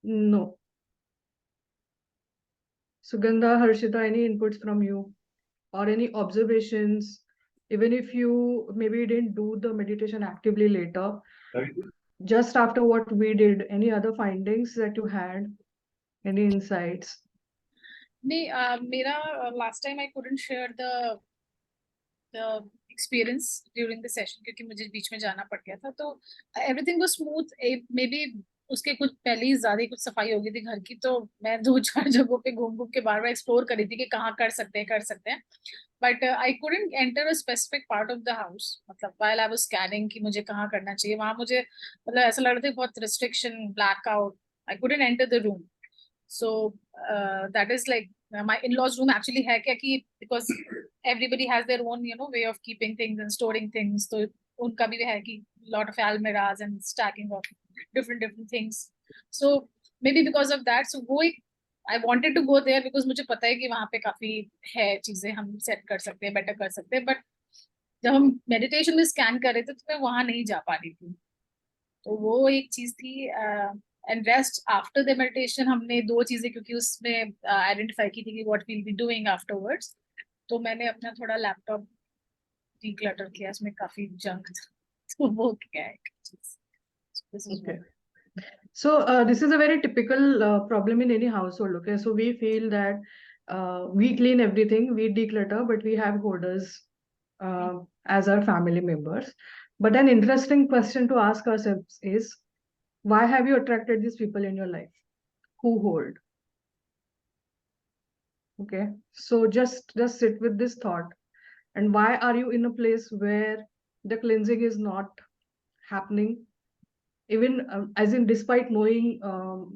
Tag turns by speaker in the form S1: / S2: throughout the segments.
S1: No. Sugandha, Harshita, any inputs from you or any observations? Even if you maybe didn't do the meditation actively later, just after what we did, any other findings that you had? Any insights?
S2: नहीं, मेरा last time I couldn't share the experience during the session क्योंकि मुझे बीच में जाना पड़ गया था, तो everything was smooth. Maybe उसके कुछ पहले ही ज्यादा कुछ सफाई हो गई थी घर की, तो मैं 2-4 जगहों पे घूम घूम के बार बार एक्सप्लोर कर रही थी कि कहाँ कर सकते हैं. But I couldn't enter a specific part of the house. मतलब while I was scanning कि मुझे कहाँ करना चाहिए, वहां मुझे मतलब ऐसा लग रहा था बहुत restriction, blackout. I couldn't enter the room. So that is like my in-laws room actually है क्या कि because everybody has their own way of keeping things and storing things, तो उनका भी है कि lot of almirahs and stacking of different things. So maybe because of that, so वो एक I wanted to go there because मुझे पता है कि वहाँ पे काफी है चीजें हम सेट कर सकते हैं, बेटर कर सकते हैं. बट जब हम मेडिटेशन में स्कैन कर रहे थे तो मैं वहां नहीं जा पा रही थी, तो वो एक चीज थी. And rest after the meditation हमने 2 चीजें क्योंकि उसमें आइडेंटिफाई की थी कि what will be doing afterwards, तो मैंने अपना थोड़ा लैपटॉप डीक्लटर किया, उसमें काफी जंक था, तो वो क्या है
S1: Okay. So this is a very typical problem in any household. Okay, so we feel that we clean everything, we declutter, but we have hoarders as our family members. But an interesting question to ask ourselves is, why have you attracted these people in your life who hold? Okay, so just sit with this thought. And why are you in a place where the cleansing is not happening? Even as in despite knowing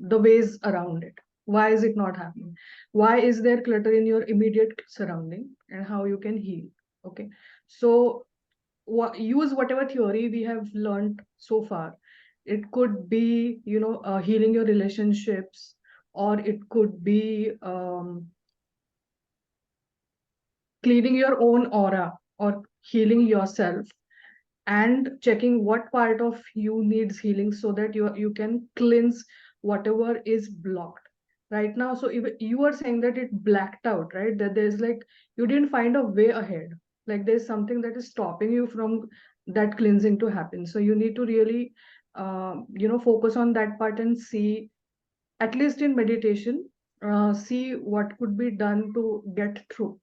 S1: the ways around it, why is it not happening? Why is there clutter in your immediate surrounding, and how you can heal? Okay, so use whatever theory we have learned so far. It could be healing your relationships, or it could be cleaning your own aura, or healing yourself and checking what part of you needs healing so that you can cleanse whatever is blocked right now. So if you are saying that it blacked out, right, that there's like you didn't find a way ahead, like there's something that is stopping you from that cleansing to happen. So you need to really focus on that part and see, at least in meditation, see what could be done to get through.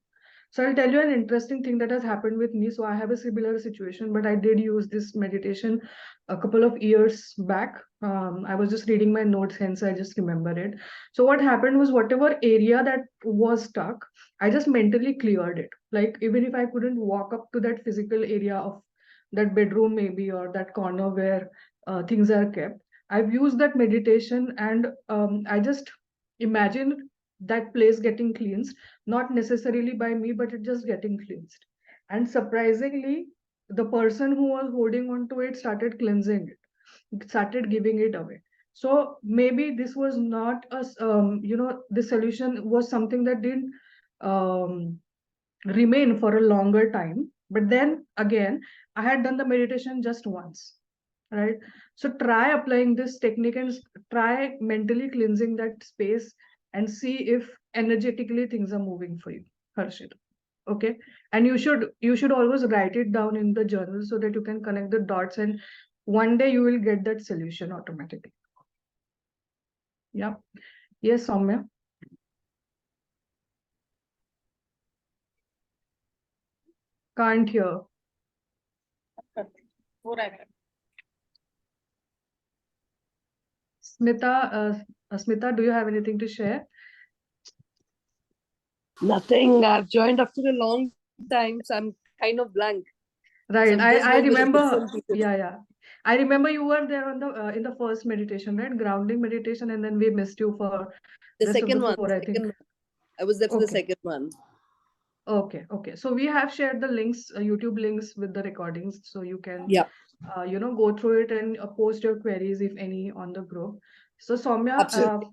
S1: So I'll tell you an interesting thing that has happened with me. So I have a similar situation, but I did use this meditation a couple of years back. I was just reading my notes, hence I just remember it. So what happened was, whatever area that was stuck, I just mentally cleared it. Like even if I couldn't walk up to that physical area of that bedroom maybe, or that corner where things are kept, I've used that meditation, and I just imagine that place getting cleansed, not necessarily by me, but it just getting cleansed. And surprisingly, the person who was holding on to it started cleansing it, started giving it away. So maybe this was not a, the solution was something that didn't um, remain for a longer time. But then again, I had done the meditation just once, right? So try applying this technique and try mentally cleansing that space and see if energetically things are moving for you, Harshit. Okay, and you should always write it down in the journal so that you can connect the dots, and one day you will get that solution automatically. Yeah. Yes, Soumya. Can't hear.
S2: हो रहा है.
S1: Smita, do you have anything to share?
S3: Nothing. I've joined after a long time, so I'm kind of blank.
S1: Right.
S3: So
S1: I remember. Yeah. I remember you were there on the in the first meditation, right? Grounding meditation, and then we missed you for
S3: the
S1: rest
S3: second
S1: of the
S3: one.
S1: four, I think.
S3: I was there for the
S1: Okay.
S3: second one.
S1: Okay. So we have shared the links, YouTube links with the recordings, so you can
S3: Yeah.
S1: Go through it and post your queries if any on the group. So Soumya,
S3: Absolutely.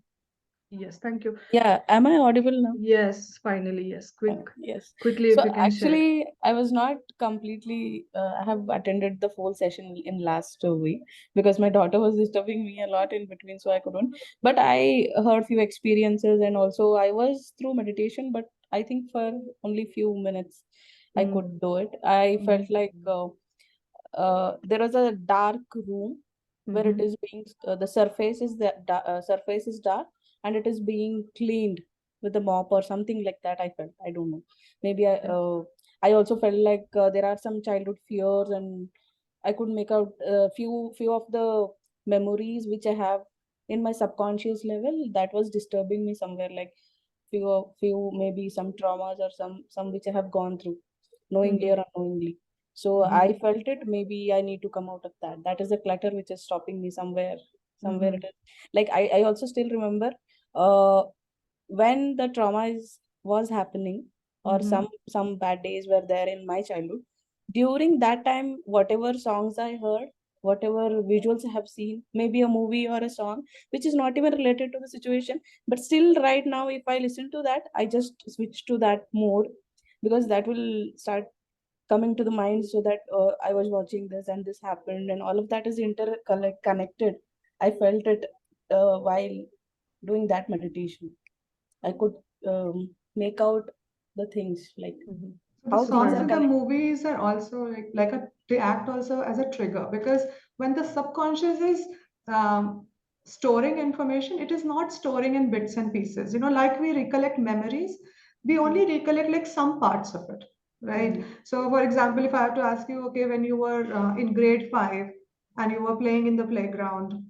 S1: Yes, thank you.
S4: Yeah, am I audible now?
S1: Yes, finally, yes.
S4: Yes.
S1: Quickly, if
S4: So
S1: you can share.
S4: actually, I was not completely. I have attended the full session in last week because my daughter was disturbing me a lot in between, so I couldn't. But I heard few experiences, and also I was through meditation, but I think for only few minutes I could do it. I felt like there was a dark room where it is being the surface is surface is dark and it is being cleaned with a mop or something like that. I felt, I don't know, maybe I also felt like there are some childhood fears, and I could make out few of the memories which I have in my subconscious level that was disturbing me somewhere, like few maybe some traumas or some which I have gone through knowingly or unknowingly. So I felt it, maybe I need to come out of that. That is the clutter which is stopping me somewhere it is. Like I also still remember uh when the trauma was happening, or some bad days were there in my childhood. During that time, whatever songs I heard, whatever visuals I have seen, maybe a movie or a song which is not even related to the situation, but still right now if I listen to that, I just switch to that mode, because that will start coming to the mind, so that I was watching this and this happened, and all of that is interconnected. I felt it while doing that meditation. I could make out the things, like
S5: So the
S4: how things
S5: songs
S4: are
S5: in the
S4: connected.
S5: movies are also they act also as a trigger, because when the subconscious is storing information, it is not storing in bits and pieces. Like we recollect memories, we only recollect like some parts of it, right? So, for example, if I have to ask you, okay, when you were in grade 5 and you were playing in the playground,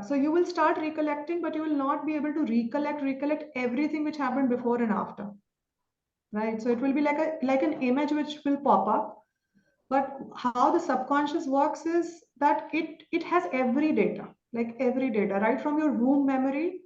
S5: so you will start recollecting, but you will not be able to recollect everything which happened before and after, right? So it will be like an image which will pop up. But how the subconscious works is that it has every data, like every data, right from your womb memory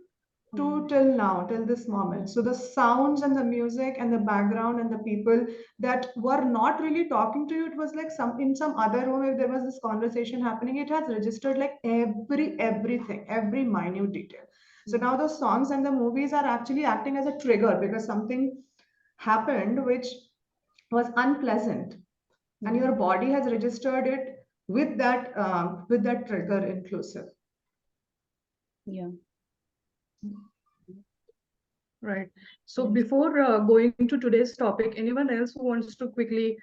S5: to till now, till this moment. So the sounds and the music and the background and the people that were not really talking to you, it was like some in some other room, if there was this conversation happening, it has registered like everything, every minute detail. So now the songs and the movies are actually acting as a trigger, because something happened which was unpleasant, and your body has registered it with that trigger inclusive.
S4: Yeah.
S1: Right. So before going to today's topic, anyone else who wants to quickly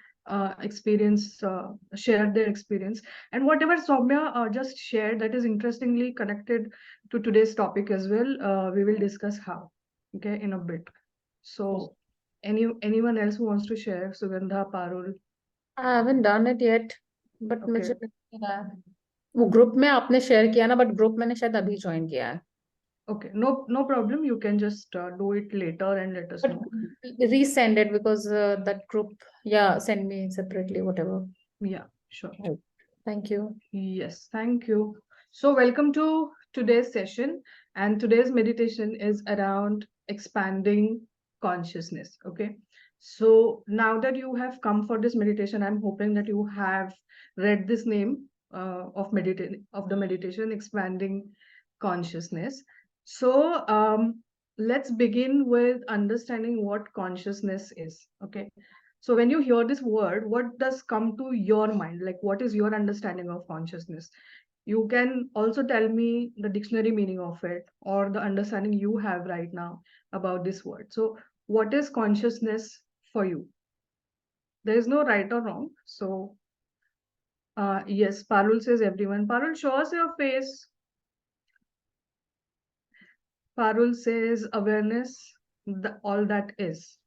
S1: share their experience, and whatever Soumya just shared that is interestingly connected to today's topic as well, we will discuss how, okay, in a bit. So anyone else who wants to share, Sugandha, Parul?
S6: I haven't done it yet, but
S1: Okay.
S6: मुझे लगता है वो group में आपने share किया ना, but group मैंने शायद अभी ज्वाइन किया है.
S1: Okay, no problem. You can just do it later and let us
S6: But
S1: know.
S6: resend it, because that group, yeah, send me separately, whatever.
S1: Yeah, sure.
S6: Thank you.
S1: Yes, thank you. So welcome to today's session, and today's meditation is around expanding consciousness. Okay. So now that you have come for this meditation, I'm hoping that you have read this name of the meditation, expanding consciousness. So let's begin with understanding what consciousness is. Okay. So when you hear this word, what does come to your mind? Like, what is your understanding of consciousness? You can also tell me the dictionary meaning of it or the understanding you have right now about this word. So what is consciousness for you? There is no right or wrong. So yes, Parul says everyone. Parul, show us your face. Parul says awareness, all that is.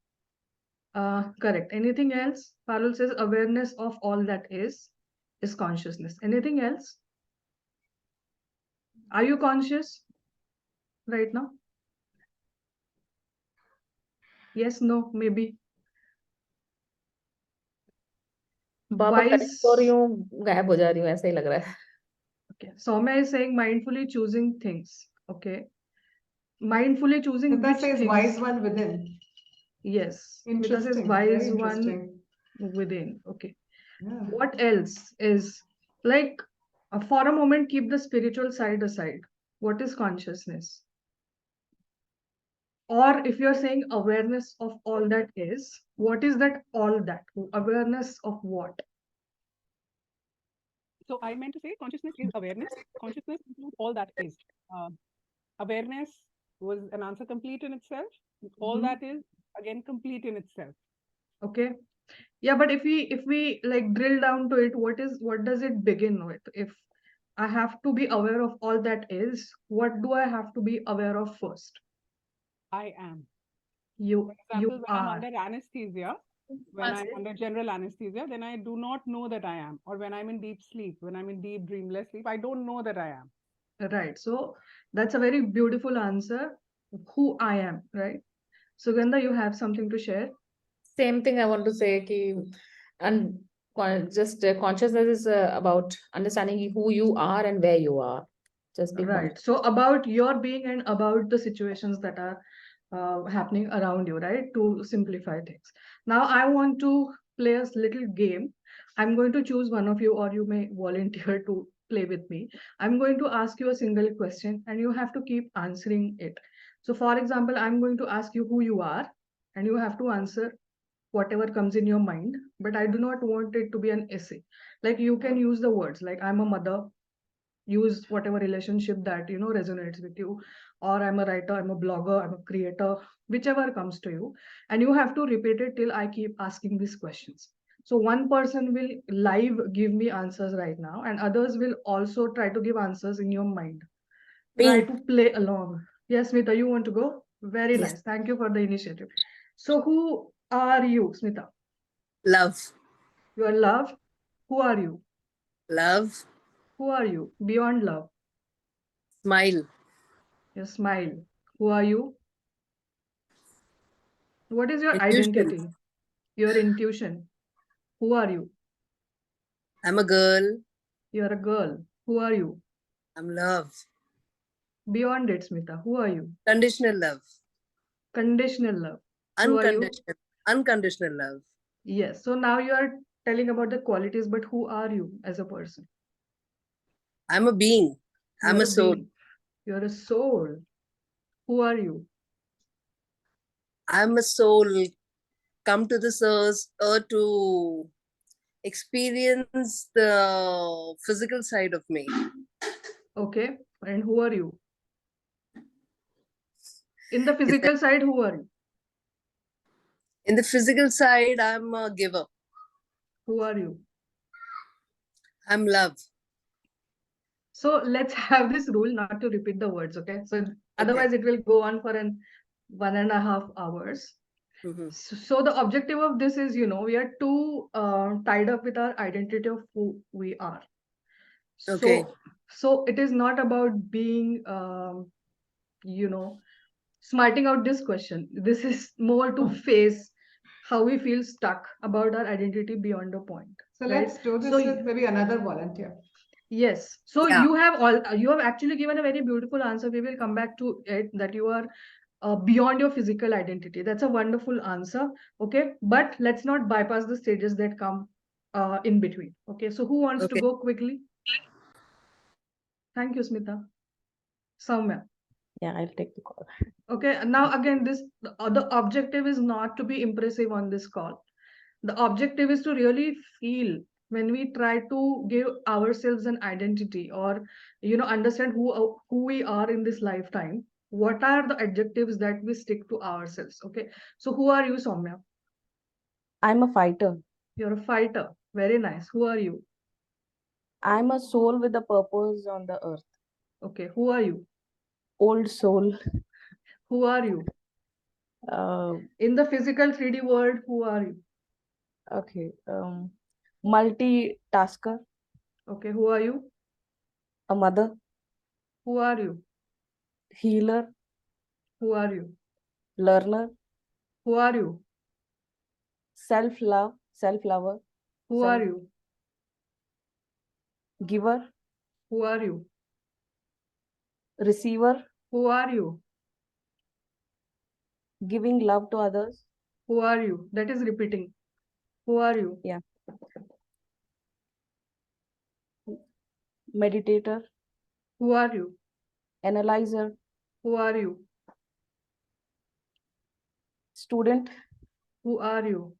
S1: Correct. Anything else? Parul says awareness of all that is consciousness. Anything else? Are you conscious right now? Yes, no, maybe.
S6: Baba
S1: Why
S6: connect
S1: is
S6: हो रही हूँ, गायब हो जा रही हूँ, ऐसा ही लग रहा है.
S1: okay? Soumya is saying mindfully choosing things. Okay, mindfully choosing
S5: Nita
S1: which
S5: says
S1: things?
S5: wise one within.
S1: Yes, Nita says
S5: Interesting, very
S1: wise one
S5: interesting.
S1: within. Okay,
S5: Yeah.
S1: what else is like? For a moment, keep the spiritual side aside. What is consciousness? Or if you're saying awareness of all that is, what is that all that? Awareness of what?
S7: So I meant to say consciousness is awareness. Consciousness includes all that is. Awareness was an answer complete in itself. All
S1: Mhm.
S7: that is again complete in itself.
S1: Okay. Yeah, but if we like drill down to it, what does it begin with? If I have to be aware of all that is, what do I have to be aware of first?
S7: I am.
S1: You
S7: For example, when I'm
S1: are.
S7: under anesthesia, when I'm under general anesthesia, then I do not know that I am. Or when I'm in deep sleep, when I'm in deep dreamless sleep, I don't know that I am.
S1: Right. So that's a very beautiful answer. Who I am, right? Sugandha, you have something to share?
S6: Same thing I want to say ki, and just consciousness is about understanding who you are and where you are. Just be conscious.
S1: Right. So about your being and about the situations that are happening around you, right? To simplify things. Now I want to play a little game. I'm going to choose one of you, or you may volunteer to play with me. I'm going to ask you a single question and you have to keep answering it. So for example, I'm going to ask you who you are and you have to answer whatever comes in your mind, but I do not want it to be an essay. Like you can use the words like I'm a mother, use whatever relationship that resonates with you, or I'm a writer, I'm a blogger, I'm a creator, whichever comes to you, and you have to repeat it till I keep asking these questions. So one person will live give me answers right now and others will also try to give answers in your mind. Try
S3: Me.
S1: to play along. Yes, Smita, you want to go? Very
S3: Yes.
S1: nice, thank you for the initiative. So who are you, Smita?
S3: Love.
S1: You are love. Who are you?
S3: Love.
S1: Who are you beyond love?
S3: Smile.
S1: Your smile. Who are you? What is your
S3: Intuition.
S1: identity? Your intuition. Who are you?
S3: I'm a girl.
S1: You're a girl. Who are you?
S3: I'm love.
S1: Beyond it, Smita. Who are you?
S3: Conditional love.
S1: Conditional love. Who are you?
S3: Unconditional love.
S1: Yes. So now you are telling about the qualities, but who are you as a person?
S3: I'm a being. I'm
S1: You're
S3: a soul.
S1: being. You're a soul. Who are you?
S3: I'm a soul come to this earth to experience the physical side of me.
S1: Okay. And who are you? In the
S3: Is that-
S1: physical side, who are you?
S3: In the physical side, I'm a giver.
S1: Who are you?
S3: I'm love.
S1: So let's have this rule not to repeat the words, okay? So
S3: Okay.
S1: otherwise it will go on for an 1.5 hours.
S3: Mhm.
S1: So the objective of this is, we are too tied up with our identity of who we are.
S3: Okay.
S1: So it is not about being, smarting out this question. This is more to face how we feel stuck about our identity beyond a point.
S5: So
S1: right?
S5: let's do this
S1: So
S5: with maybe another volunteer.
S1: yes. So
S3: Yeah.
S1: you have actually given a very beautiful answer. We will come back to it that you are beyond your physical identity. That's a wonderful answer. Okay. But let's not bypass the stages that come in between. Okay. So who wants to
S3: Okay.
S1: go quickly? Thank you, Smita. Soumya.
S4: Yeah, I'll take the call.
S1: Okay. And now again, the objective is not to be impressive on this call. The objective is to really feel when we try to give ourselves an identity or understand who we are in this lifetime. What are the adjectives that we stick to ourselves? Okay. So who are you, Soumya?
S4: I'm a fighter.
S1: You're a fighter. Very nice. Who are you?
S4: I'm a soul with a purpose on the earth.
S1: Okay. Who are you?
S4: Old soul.
S1: Who are you? In the physical 3D world, who are you?
S4: Okay. Multitasker.
S1: Okay. Who are you?
S4: A mother.
S1: Who are you?
S4: Healer.
S1: Who are you?
S4: Learner.
S1: Who are you?
S4: Self-love. Self-lover.
S1: Who are you?
S4: Giver.
S1: Who are you?
S4: Receiver.
S1: Who are you?
S4: Giving love to others.
S1: Who are you? That is repeating. Who are you?
S4: Yeah. Meditator.
S1: Who are you?
S4: Analyzer.
S1: Who are you?
S4: student.
S1: Who are you?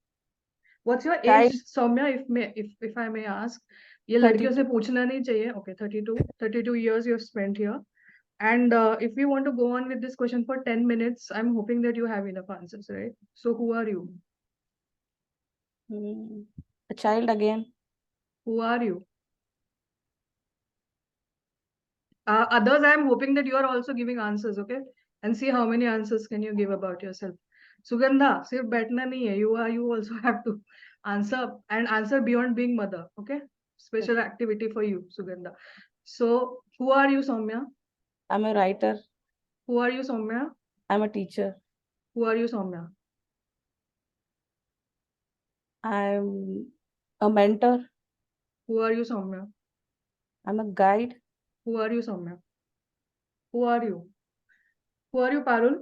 S1: What's your
S4: Child.
S1: age, Soumya, if I may ask? ये लड़कियों से
S4: 32.
S1: पूछना नहीं चाहिए. Okay, 32 years you have spent here. And if we want to go on with this question for 10 minutes, I'm hoping that you have enough answers, right? So who are you?
S4: A child again.
S1: Who are you? Others, I'm hoping that you are also giving answers, okay? And see how many answers can you give about yourself. Sugandha, सिर्फ बैठना नहीं है. You also have to answer and answer beyond being mother, okay? Special activity for you, Sugandha. So who are you, Soumya?
S4: I'm a writer.
S1: Who are you, Soumya?
S4: I'm a teacher.
S1: Who are you, Soumya?
S4: I'm a mentor.
S1: Who are you, Soumya?
S4: I'm a guide.
S1: Who are you, Soumya? Who are you? Who are you, Parul?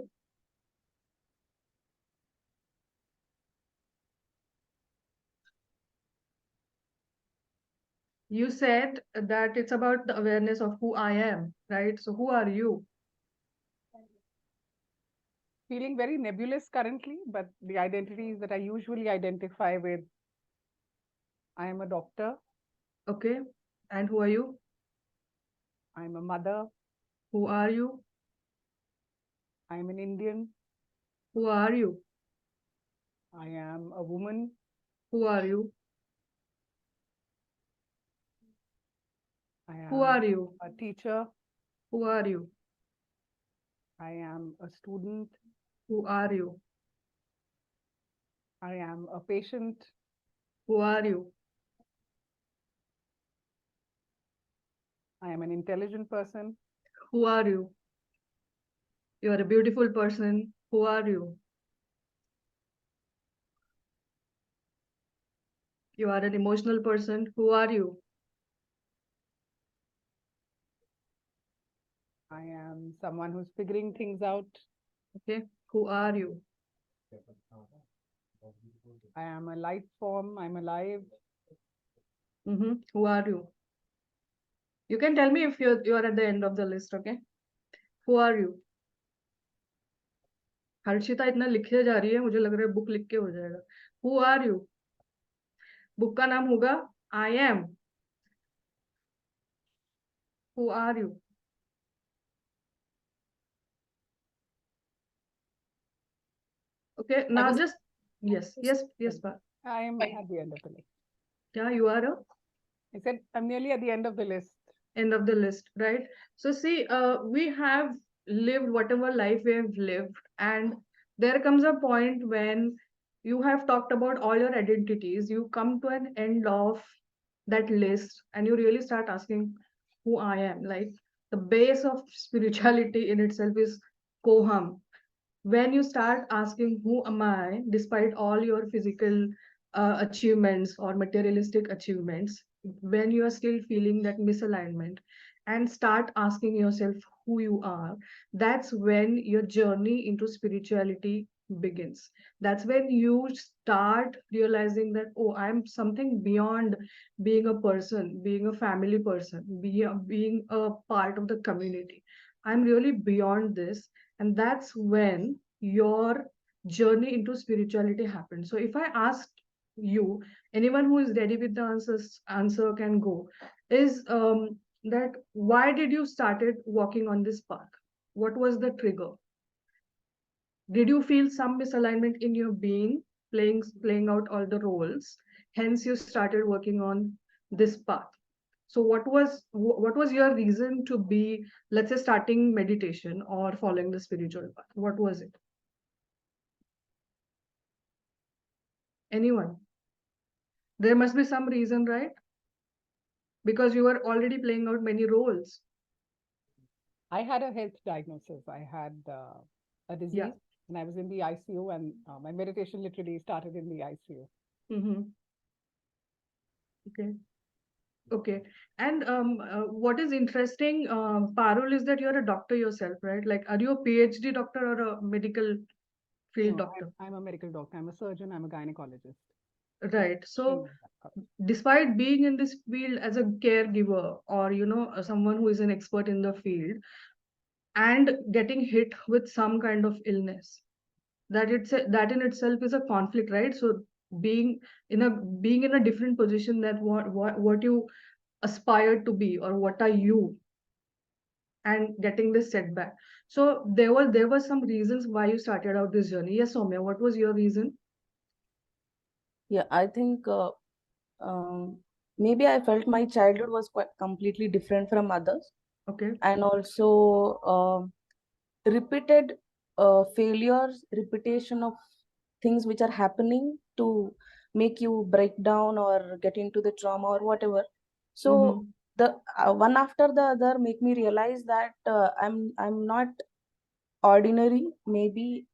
S1: You said that it's about the awareness of who I am, right? So who are you?
S7: Feeling very nebulous currently, but the identities that I usually identify with, I am a doctor,
S1: Okay. And who are you?
S7: I'm a mother,
S1: Who are you?
S7: I'm an Indian,
S1: Who are you?
S7: I am a woman,
S1: Who are you?
S7: I
S1: Who
S7: am
S1: are you?
S7: a teacher,
S1: Who are you?
S7: I am a student,
S1: Who are you?
S7: I am a patient,
S1: Who are you?
S7: I am an intelligent person,
S1: Who are you? You are a beautiful person. Who are you? You are an emotional person. Who are you?
S7: I am someone who's figuring things out,
S1: Okay. Who are you?
S7: I am a life form, I'm alive,
S1: Who are you? You can tell me if you're at the end of the list, okay? Who are you? Harshita इतना लिखे जा रही है, मुझे लग रहा है book लिख के हो जाएगा. Who are you? बुक का नाम होगा I am. Who are you? Okay, now
S6: was-
S1: just yes, Parul.
S7: I am at the end of the list.
S1: Yeah, you are a
S7: I said I'm nearly at the end of the list.
S1: end of the list, right? So see, we have lived whatever life we have lived, and there comes a point when you have talked about all your identities, you come to an end of that list, and you really start asking who I am. Like the base of spirituality in itself is koham. When you start asking who am I, despite all your physical achievements or materialistic achievements, when you are still feeling that misalignment, and start asking yourself who you are, that's when your journey into spirituality begins. That's when you start realizing that, oh, I'm something beyond being a person, being a family person, being a part of the community. I'm really beyond this. And that's when your journey into spirituality happens. So if I ask you, anyone who is ready with the answer can go, is that why did you started walking on this path? What was the trigger? Did you feel some misalignment in your being, playing out all the roles, hence you started working on this path? So what was your reason to be, let's say, starting meditation or following the spiritual path? What was it? Anyone? There must be some reason, right? Because you were already playing out many roles.
S7: I had a health diagnosis. I had a disease,
S1: Yeah.
S7: and I was in the ICU, and my meditation literally started in the ICU.
S1: Okay. Okay. And what is interesting, Parul, is that you're a doctor yourself, right? Like, are you a PhD doctor or a medical field
S7: No,
S1: doctor?
S7: I'm a medical doctor. I'm a surgeon. I'm a gynecologist.
S1: Right. So, despite being in this field as a caregiver or, someone who is an expert in the field and getting hit with some kind of illness, that in itself is a conflict, right? So being being in a different position, that what you aspire to be, or what are you, and getting this setback. So there were some reasons why you started out this journey. Yes, Soumya, what was your reason?
S4: Yeah, I think maybe I felt my childhood was quite completely different from others,
S1: Okay.
S4: and also repeated failures, repetition of things which are happening to make you break down or get into the trauma or whatever. So
S1: Mhm.
S4: the one after the other make me realize that I'm not ordinary. Maybe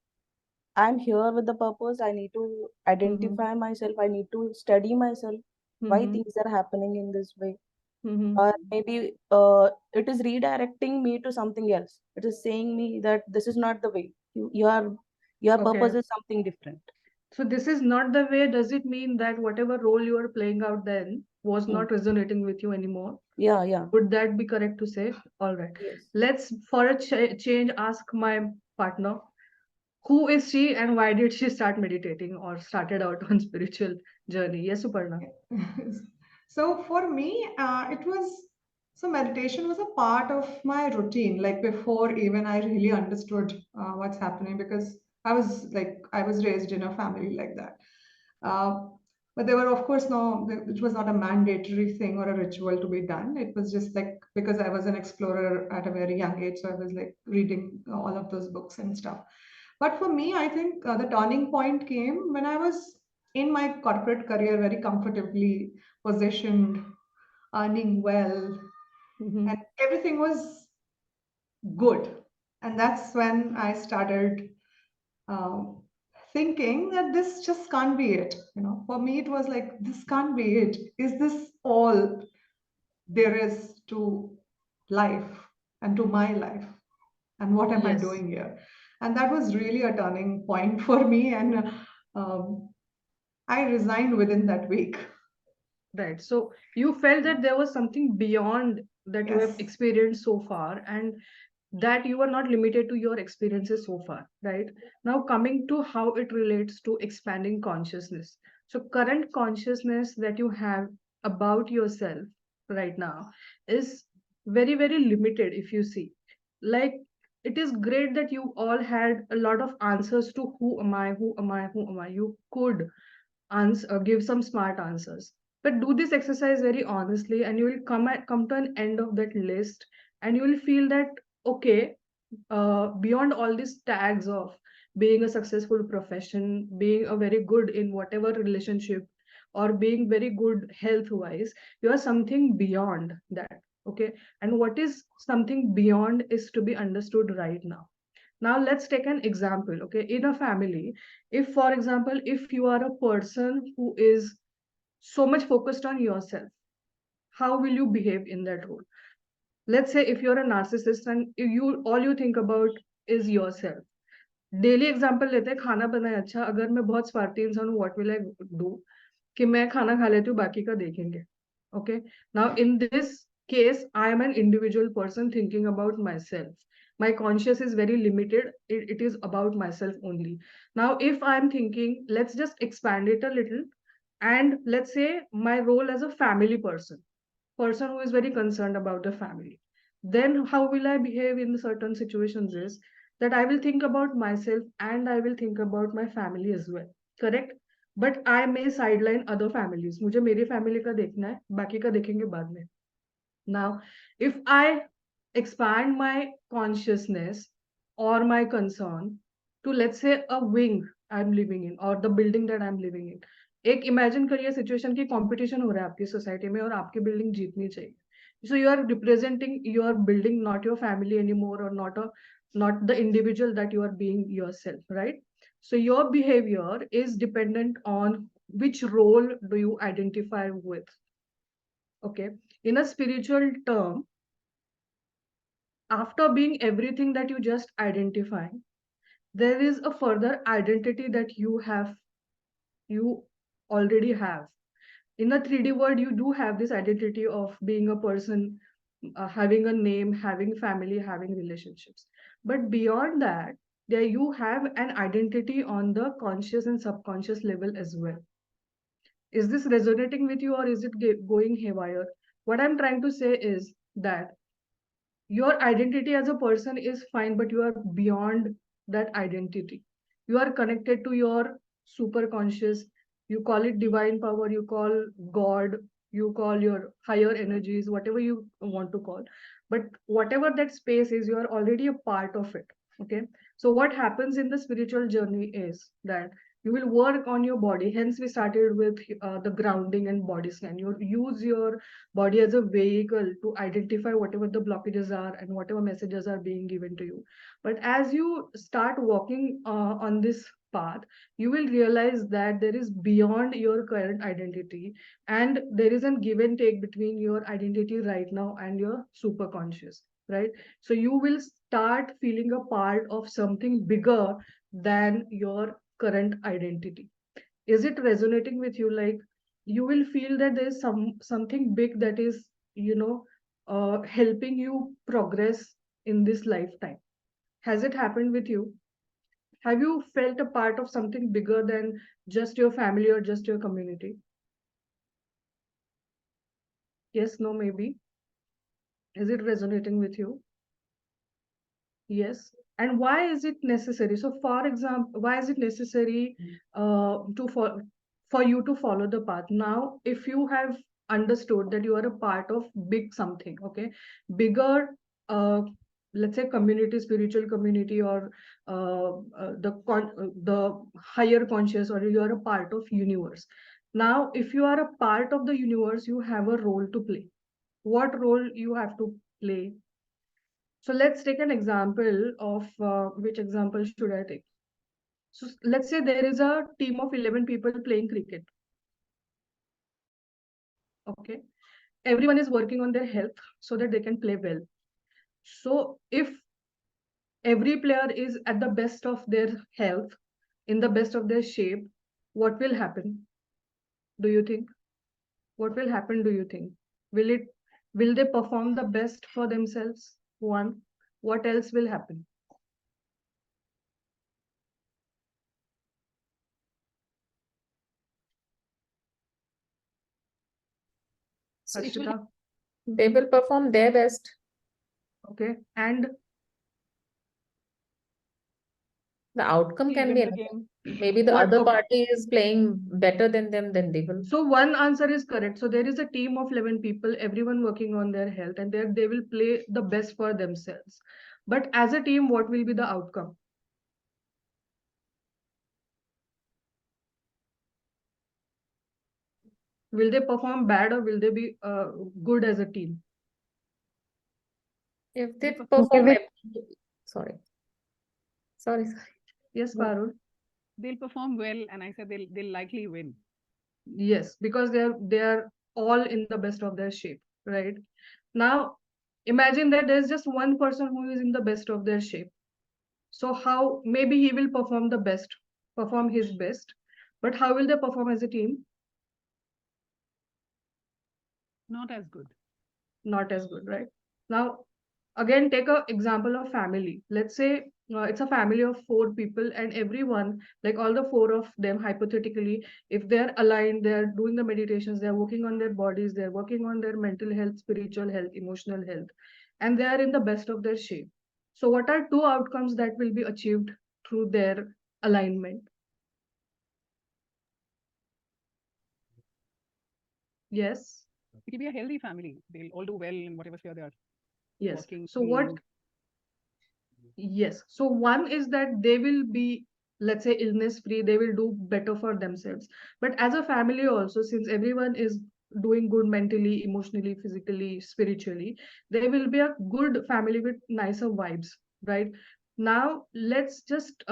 S4: I'm here with the purpose. I need to identify myself. I need to study myself. Why
S1: Mhm.
S4: things are happening in this way,
S1: Mhm.
S4: or maybe it is redirecting me to something else. It is saying me that this is not the way. Your
S1: Okay.
S4: purpose is something different.
S1: So this is not the way. Does it mean that whatever role you were playing out then was
S4: Hmm.
S1: not resonating with you anymore?
S4: Yeah.
S1: Would that be correct to say? All right.
S4: Yes.
S1: Let's, for a change, ask my partner, who is she and why did she start meditating or started out on spiritual journey? Yes, Suparna.
S5: So for me, meditation was a part of my routine, like before even I really understood what's happening, because I was raised in a family like that. Uh, but there were, of course, it was not a mandatory thing or a ritual to be done. It was just like, because I was an explorer at a very young age, so I was like reading all of those books and stuff. But for me, I think the turning point came when I was in my corporate career, very comfortably positioned, earning well, and everything was good. And that's when I started um, thinking that this just can't be it. For me, it was like, this can't be it. Is this all there is to life and to my life? And what am I
S1: Yes.
S5: doing here? And that was really a turning point for me. And I resigned within that week.
S1: Right. So you felt that there was something beyond that you have
S5: Yes.
S1: experienced so far, and that you are not limited to your experiences so far, right? Now, coming to how it relates to expanding consciousness. So, current consciousness that you have about yourself right now is very, very limited, if you see. Like, it is great that you all had a lot of answers to who am I, who am I, who am I. You could answer, give some smart answers. But do this exercise very honestly, and you will come to an end of that list, and you will feel that okay, beyond all these tags of being a successful profession, being a very good in whatever relationship, or being very good health wise, you are something beyond that. Okay, and what is something beyond is to be understood right now. Now let's take an example. Okay, in a family, if for example, if you are a person who is so much focused on yourself, how will you behave in that role? Let's say if you're a narcissist and you all you think about is yourself. Daily example लेते हैं, खाना बनाए अच्छा, अगर मैं बहुत स्वार्थी इंसान हूँ, व्हाट विल आई डू कि मैं खाना खा लेती हूँ, बाकी का देखेंगे. Okay, now in this case I am an individual person thinking about myself. My conscious is very limited. It is about myself only. Now if I am thinking, let's just expand it a little, and let's say my role as a family person who is very concerned about the family, then how will I behave in certain situations is that I will think about myself and I will think about my family as well. Correct? But I may sideline other families. मुझे मेरी family का देखना है, बाकी का देखेंगे बाद में. Now if I expand my consciousness or my concern to, let's say, a wing I'm living in or the building that I'm living in. एक इमेजिन करिए सिचुएशन की कंपटीशन हो रहा है आपकी सोसाइटी में और आपकी बिल्डिंग जीतनी चाहिए. So you are representing your building, not your family anymore, or not the individual that you are being yourself, right? So your behavior is dependent on which role do you identify with. Okay, in a spiritual term, after being everything that you just identify, there is a further identity that you already have. In a 3D world, you do have this identity of being a person, having a name, having family, having relationships. But beyond that, there you have an identity on the conscious and subconscious level as well. Is this resonating with you, or is it going haywire? What I'm trying to say is that your identity as a person is fine, but you are beyond that identity. You are connected to your super conscious. You call it divine power, you call God, you call your higher energies, whatever you want to call. But whatever that space is, you are already a part of it. Okay. So what happens in the spiritual journey is that you will work on your body. Hence, we started with the grounding and body scan. You use your body as a vehicle to identify whatever the blockages are and whatever messages are being given to you. But as you start walking on this path, you will realize that there is beyond your current identity, and there is a give and take between your identity right now and your super conscious, right? So you will start feeling a part of something bigger than your current identity. Is it resonating with you? Like, you will feel that there's something big that is, helping you progress in this lifetime. Has it happened with you? Have you felt a part of something bigger than just your family or just your community? Yes, no, maybe. Is it resonating with you? Yes. And why is it necessary? So, for example, why is it necessary for you to follow the path? Now, if you have understood that you are a part of big something, okay, bigger, let's say community, spiritual community, or the higher conscious, or you are a part of universe. Now, if you are a part of the universe, you have a role to play. What role you have to play? So let's take an example of which example should I take? So let's say there is a team of 11 people playing cricket. Okay. Everyone is working on their health so that they can play well. So if every player is at the best of their health, in the best of their shape, what will happen? Do you think? What will happen, do you think? Will they perform the best for themselves? One. What else will happen?
S2: So it will
S1: Harshita?
S6: They will perform their best.
S1: Okay. And
S6: The outcome
S7: He'll
S6: can
S7: win
S6: be
S7: the
S6: anything.
S7: game.
S6: Maybe the
S1: What-
S6: other
S1: okay.
S6: party is playing better than them, then they will.
S1: So one answer is correct. So there is a team of 11 people, everyone working on their health, and they will play the best for themselves. But as a team, what will be the outcome? Will they perform bad, or will they be good as a team?
S6: If they
S7: They
S6: perform,
S1: will-
S6: sorry. Sorry.
S1: Yes, Parul.
S7: They'll perform well, and I said they'll likely win.
S1: Yes, because they are all in the best of their shape, right? Now, imagine that there's just one person who is in the best of their shape. So how maybe he will perform his best, but how will they perform as a team?
S7: Not as good.
S1: Not as good, right? Now, again, take an example of family. Let's say it's a family of 4 people, and everyone, like all the 4 of them, hypothetically, if they're aligned, they're doing the meditations, they're working on their bodies, they're working on their mental health, spiritual health, emotional health, and they are in the best of their shape. So, what are 2 outcomes that will be achieved through their alignment? Yes.
S7: It'll be a healthy family. They'll all do well in whatever sphere they are
S1: Yes.
S7: working.
S1: So what? Yes. So one is that they will be, let's say, illness free. They will do better for themselves. But as a family also, since everyone is doing good mentally, emotionally, physically, spiritually, they will be a good family with nicer vibes, right? Now let's just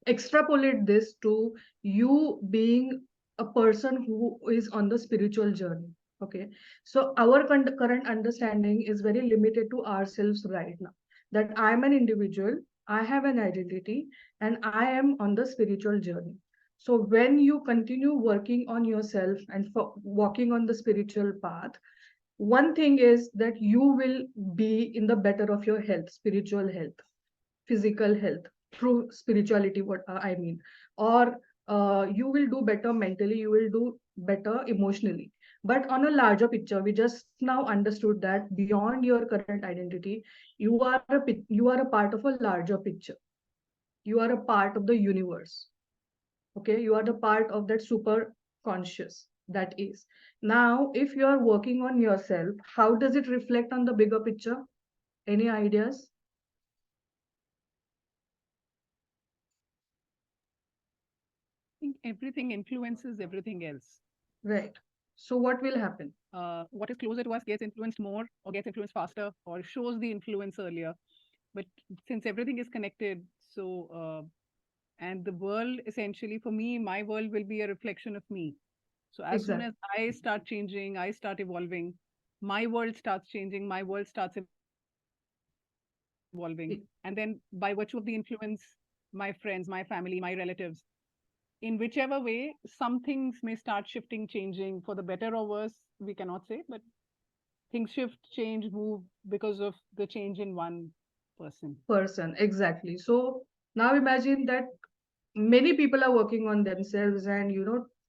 S1: extrapolate this to you being a person who is on the spiritual journey. Okay. So our current understanding is very limited to ourselves right now, that I'm an individual, I have an identity, and I am on the spiritual journey. So when you continue working on yourself and walking on the spiritual path, one thing is that you will be in the better of your health, spiritual health. physical health through spirituality, what I mean, or you will do better mentally, you will do better emotionally. But on a larger picture, we just now understood that beyond your current identity, you are a part of a larger picture. You are a part of the universe. Okay, you are the part of that super conscious that is. Now, if you are working on yourself, how does it reflect on the bigger picture? Any ideas?
S7: I think everything influences everything else.
S1: Right. So what will happen?
S7: What is closer to us gets influenced more or gets influenced faster or shows the influence earlier. But since everything is connected, and the world essentially, for me, my world will be a reflection of me. So as soon as I start changing, I start evolving, my world starts changing, my world starts evolving. And then by virtue of the influence, my friends, my family, my relatives, in whichever way, some things may start shifting, changing for the better or worse, we cannot say, but things shift, change, move because of the change in one person.
S1: Exactly. So now imagine that many people are working on themselves and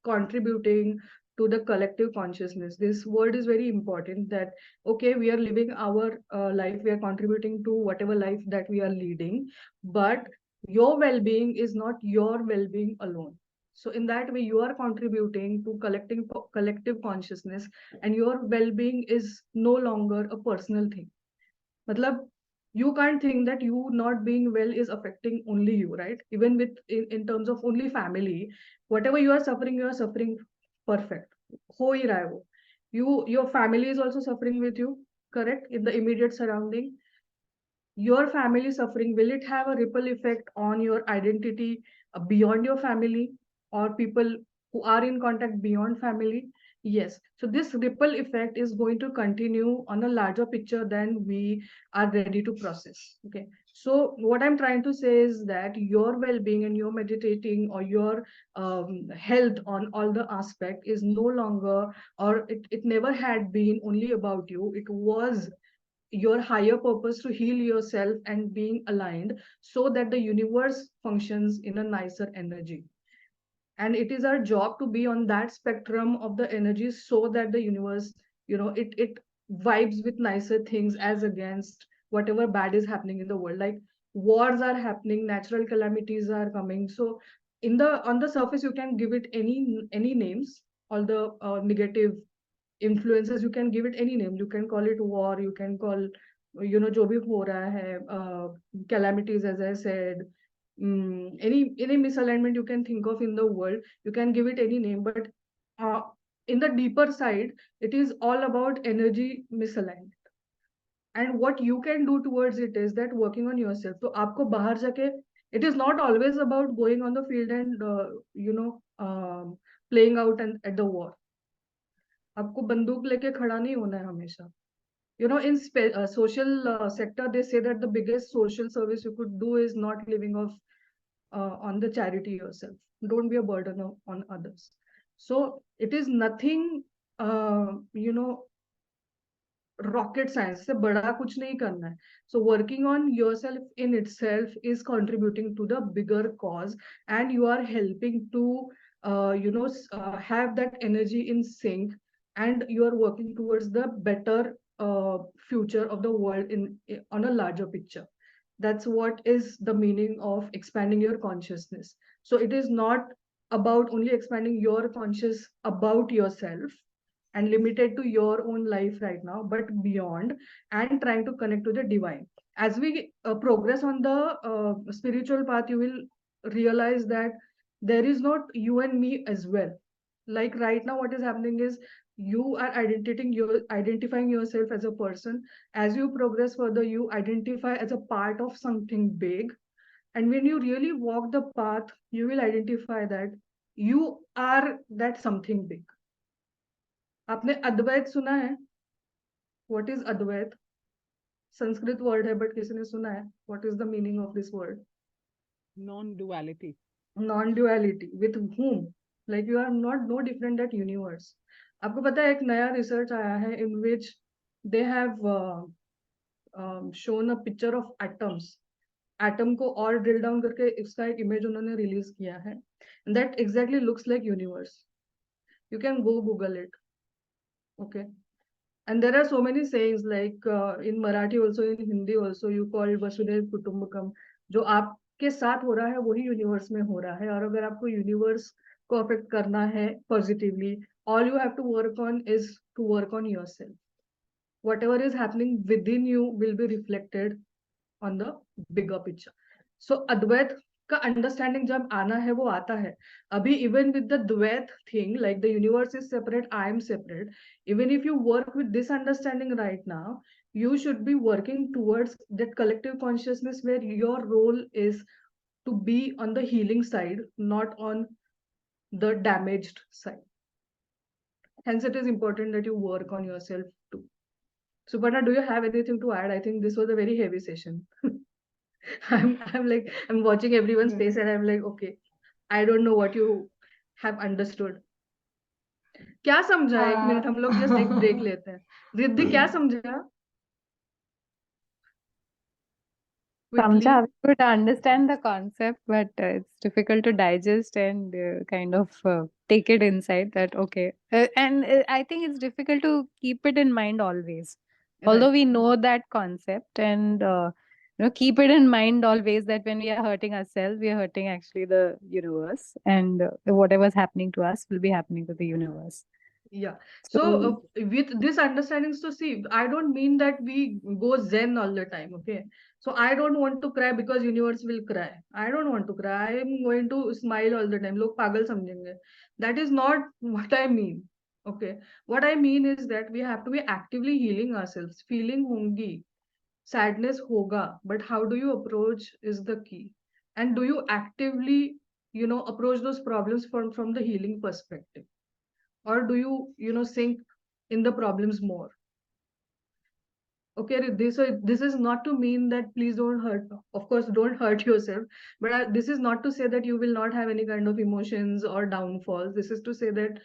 S1: contributing to the collective consciousness. This word is very important, that okay, we are living our life, we are contributing to whatever life that we are leading, but your well-being is not your well-being alone. So in that way, you are contributing to collective consciousness, and your well-being is no longer a personal thing. Matlab, you can't think that you not being well is affecting only you, right? Even with in terms of only family, whatever you are suffering perfect. हो ही रहा है वो. Your family is also suffering with you, correct? In the immediate surrounding, your family suffering, will it have a ripple effect on your identity beyond your family, or people who are in contact beyond family? Yes. So this ripple effect is going to continue on a larger picture than we are ready to process. Okay. So what I'm trying to say is that your well-being and your meditating or your health on all the aspect is no longer, or it never had been only about you. It was your higher purpose to heal yourself and being aligned so that the universe functions in a nicer energy. And it is our job to be on that spectrum of the energy so that the universe, it vibes with nicer things as against whatever bad is happening in the world. Like wars are happening, natural calamities are coming. So on the surface, you can give it any names, all the negative influences, you can give it any name. You can call it war, you can call, जो भी हो रहा है, calamities, as I said, any misalignment you can think of in the world, you can give it any name. But uh, in the deeper side, it is all about energy misalignment. And what you can do towards it is that working on yourself. So आपको बाहर जाके, it is not always about going on the field and playing out and at the war. आपको बंदूक लेके खड़ा नहीं होना है हमेशा. In social sector, they say that the biggest social service you could do is not living off on the charity yourself. Don't be a burden on others. So it is nothing, rocket science से बड़ा कुछ नहीं करना है. So working on yourself in itself is contributing to the bigger cause, and you are helping to have that energy in sync, and you are working towards the better future of the world on a larger picture. That's what is the meaning of expanding your consciousness. So it is not about only expanding your conscious about yourself and limited to your own life right now, but beyond, and trying to connect to the divine. As we progress on the spiritual path, you will realize that there is not you and me as well. Like right now, what is happening is you are identifying yourself as a person. As you progress further, you identify as a part of something big. And when you really walk the path, you will identify that you are that something big. आपने अद्वैत सुना है? What is Advaita? Sanskrit word है, but किसी ने सुना है? What is the meaning of this word?
S7: Non-duality.
S1: Non-duality. With whom? Like you are not no different that universe. आपको पता है एक नया रिसर्च आया है in which they have shown a picture of atoms. Atom को और ड्रिल डाउन करके इसका एक इमेज उन्होंने रिलीज किया है, that exactly looks like universe. You can go Google it. Okay. And there are so many sayings like in Marathi also, in Hindi also, you call Vasudhaiv Kutumbakam. जो आपके साथ हो रहा है वही यूनिवर्स में हो रहा है. और अगर आपको यूनिवर्स को अफेक्ट करना है positively, all you have to work on is to work on yourself. Whatever is happening within you will be reflected on the bigger picture. So Advait का अंडरस्टैंडिंग जब आना है वो आता है. अभी इवन विद द द्वैत thing, like the universe is separate, I am separate, even if you work with this understanding right now, you should be working towards that collective consciousness where your role is to be on the healing side, not on the damaged side. Hence it is important that you work on yourself too. Suparna, do you have anything to add? I think this was a very heavy session. I'm like, I'm watching everyone's face and I'm like, okay, I don't know what you have understood. क्या समझा? एक minute, हम लोग just एक break लेते हैं. रिद्धि क्या समझा?
S8: Samja, I could understand the concept, but it's difficult to digest and kind of take it inside that, okay. And I think it's difficult to keep it in mind always. Although we know that concept and keep it in mind always that when we are hurting ourselves, we are hurting actually the universe, and whatever's happening to us will be happening to the universe.
S1: Yeah. So with this understanding, so see, I don't mean that we go Zen all the time. Okay. So I don't want to cry because universe will cry. I don't want to cry. I am going to smile all the time. Log pagal samjhenge. That is not what I mean. Okay. What I mean is that we have to be actively healing ourselves. Feeling hongi, sadness hoga, but how do you approach is the key. And do you actively, approach those problems from the healing perspective? Or do you sink in the problems more? Okay, Riddhi, so this is not to mean that please don't hurt, of course don't hurt yourself, but this is not to say that you will not have any kind of emotions or downfalls. This is to say that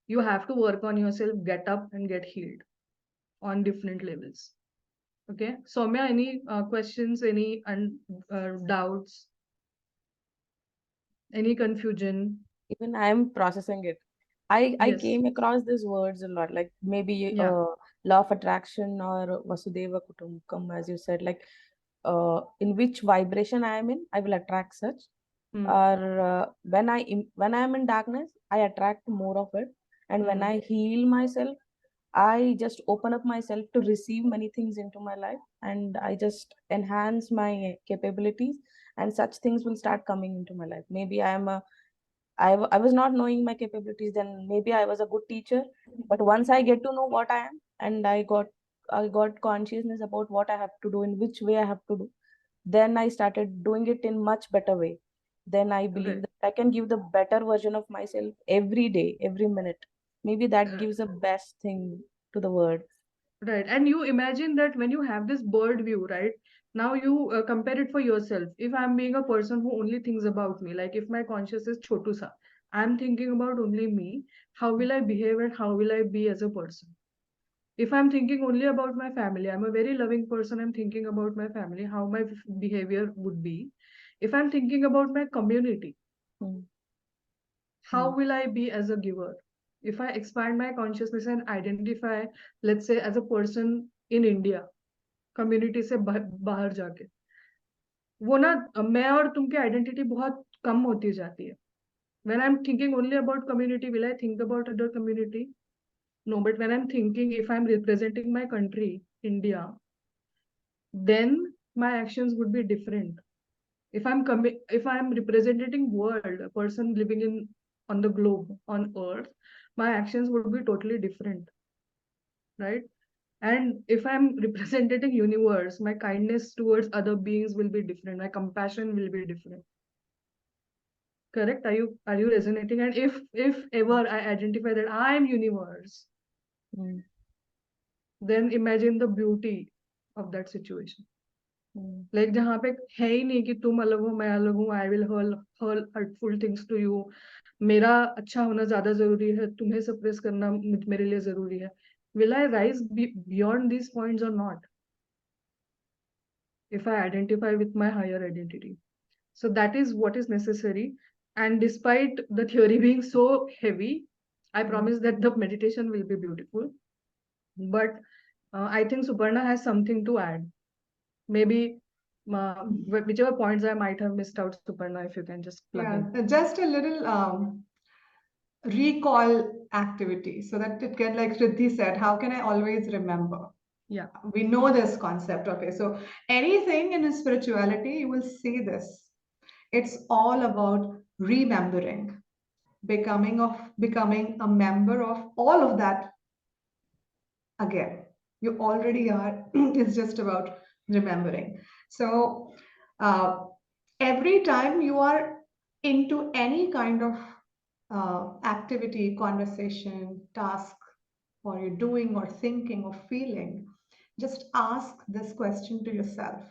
S1: you have to work on yourself, get up and get healed on different levels. Okay, Soumya, any questions, any doubts, any confusion?
S4: Even I am processing it. I
S1: Yes.
S4: came across these words a lot, like maybe
S1: Yeah.
S4: law of attraction or Vasudhaiva Kutumbakam, as you said, like in which vibration I am in, I will attract such. Or when I am in darkness, I attract more of it. And when I heal myself, I just open up myself to receive many things into my life, and I just enhance my capabilities, and such things will start coming into my life. Maybe I was not knowing my capabilities, then maybe I was a good teacher, but once I get to know what I am, and I got consciousness about what I have to do, in which way I have to do, then I started doing it in much better way. Then I believe that I can give the better version of myself every day, every minute. Maybe that gives the best thing to the world.
S1: Right. And you imagine that when you have this bird view, right? Now you compare it for yourself. If I'm being a person who only thinks about me, like if my conscious is chotu sa, I'm thinking about only me, how will I behave and how will I be as a person? If I'm thinking only about my family, I'm a very loving person, I'm thinking about my family, how my behavior would be. If I'm thinking about my community, how will I be as a giver? If I expand my consciousness and identify, let's say, as a person in India, community से बाहर जाके, वो ना मैं और तुम की identity बहुत कम होती जाती है. When I'm thinking only about community, will I think about other community? No, but when I'm thinking, if I'm representing my country, India, then my actions would be different. If I'm representing world, a person living on the globe, on earth, my actions would be totally different, right? And if I'm representing universe, my kindness towards other beings will be different, my compassion will be different. Correct? Are you resonating? And if ever I identify that I am universe, then imagine the beauty of that situation. Like जहाँ पे है ही नहीं कि तुम अलग हो मैं अलग हूँ, I will hurl hurtful things to you, मेरा अच्छा होना ज्यादा जरूरी है, तुम्हें सप्रेस करना मेरे लिए जरूरी है. Will I rise beyond these points or not? if I identify with my higher identity. So that is what is necessary. And despite the theory being so heavy, I promise that the meditation will be beautiful. But I think Suparna has something to add. Maybe whichever points I might have missed out, Suparna, if you can just plug in.
S5: Yeah, just a little recall activity so that it can, like Riddhi said, how can I always remember?
S1: Yeah.
S5: We know this concept. Okay, so anything in spirituality, you will see this. It's all about remembering, becoming a member of all of that again. You already are. It's just about remembering. So every time you are into any kind of activity, conversation, task, or you're doing or thinking or feeling, just ask this question to yourself.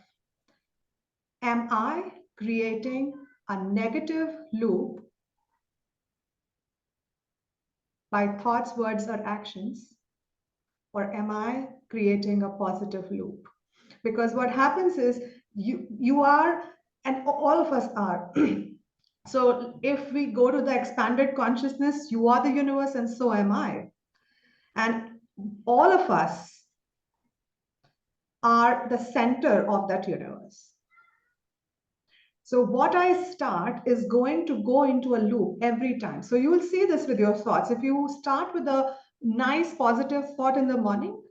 S5: Am I creating a negative loop by thoughts, words, or actions? Or am I creating a positive loop? Because what happens is you are, and all of us are. So if we go to the expanded consciousness, you are the universe and so am I. And all of us are the center of that universe. So what I start is going to go into a loop every time. So you will see this with your thoughts. If you start with a nice positive thought in the morning,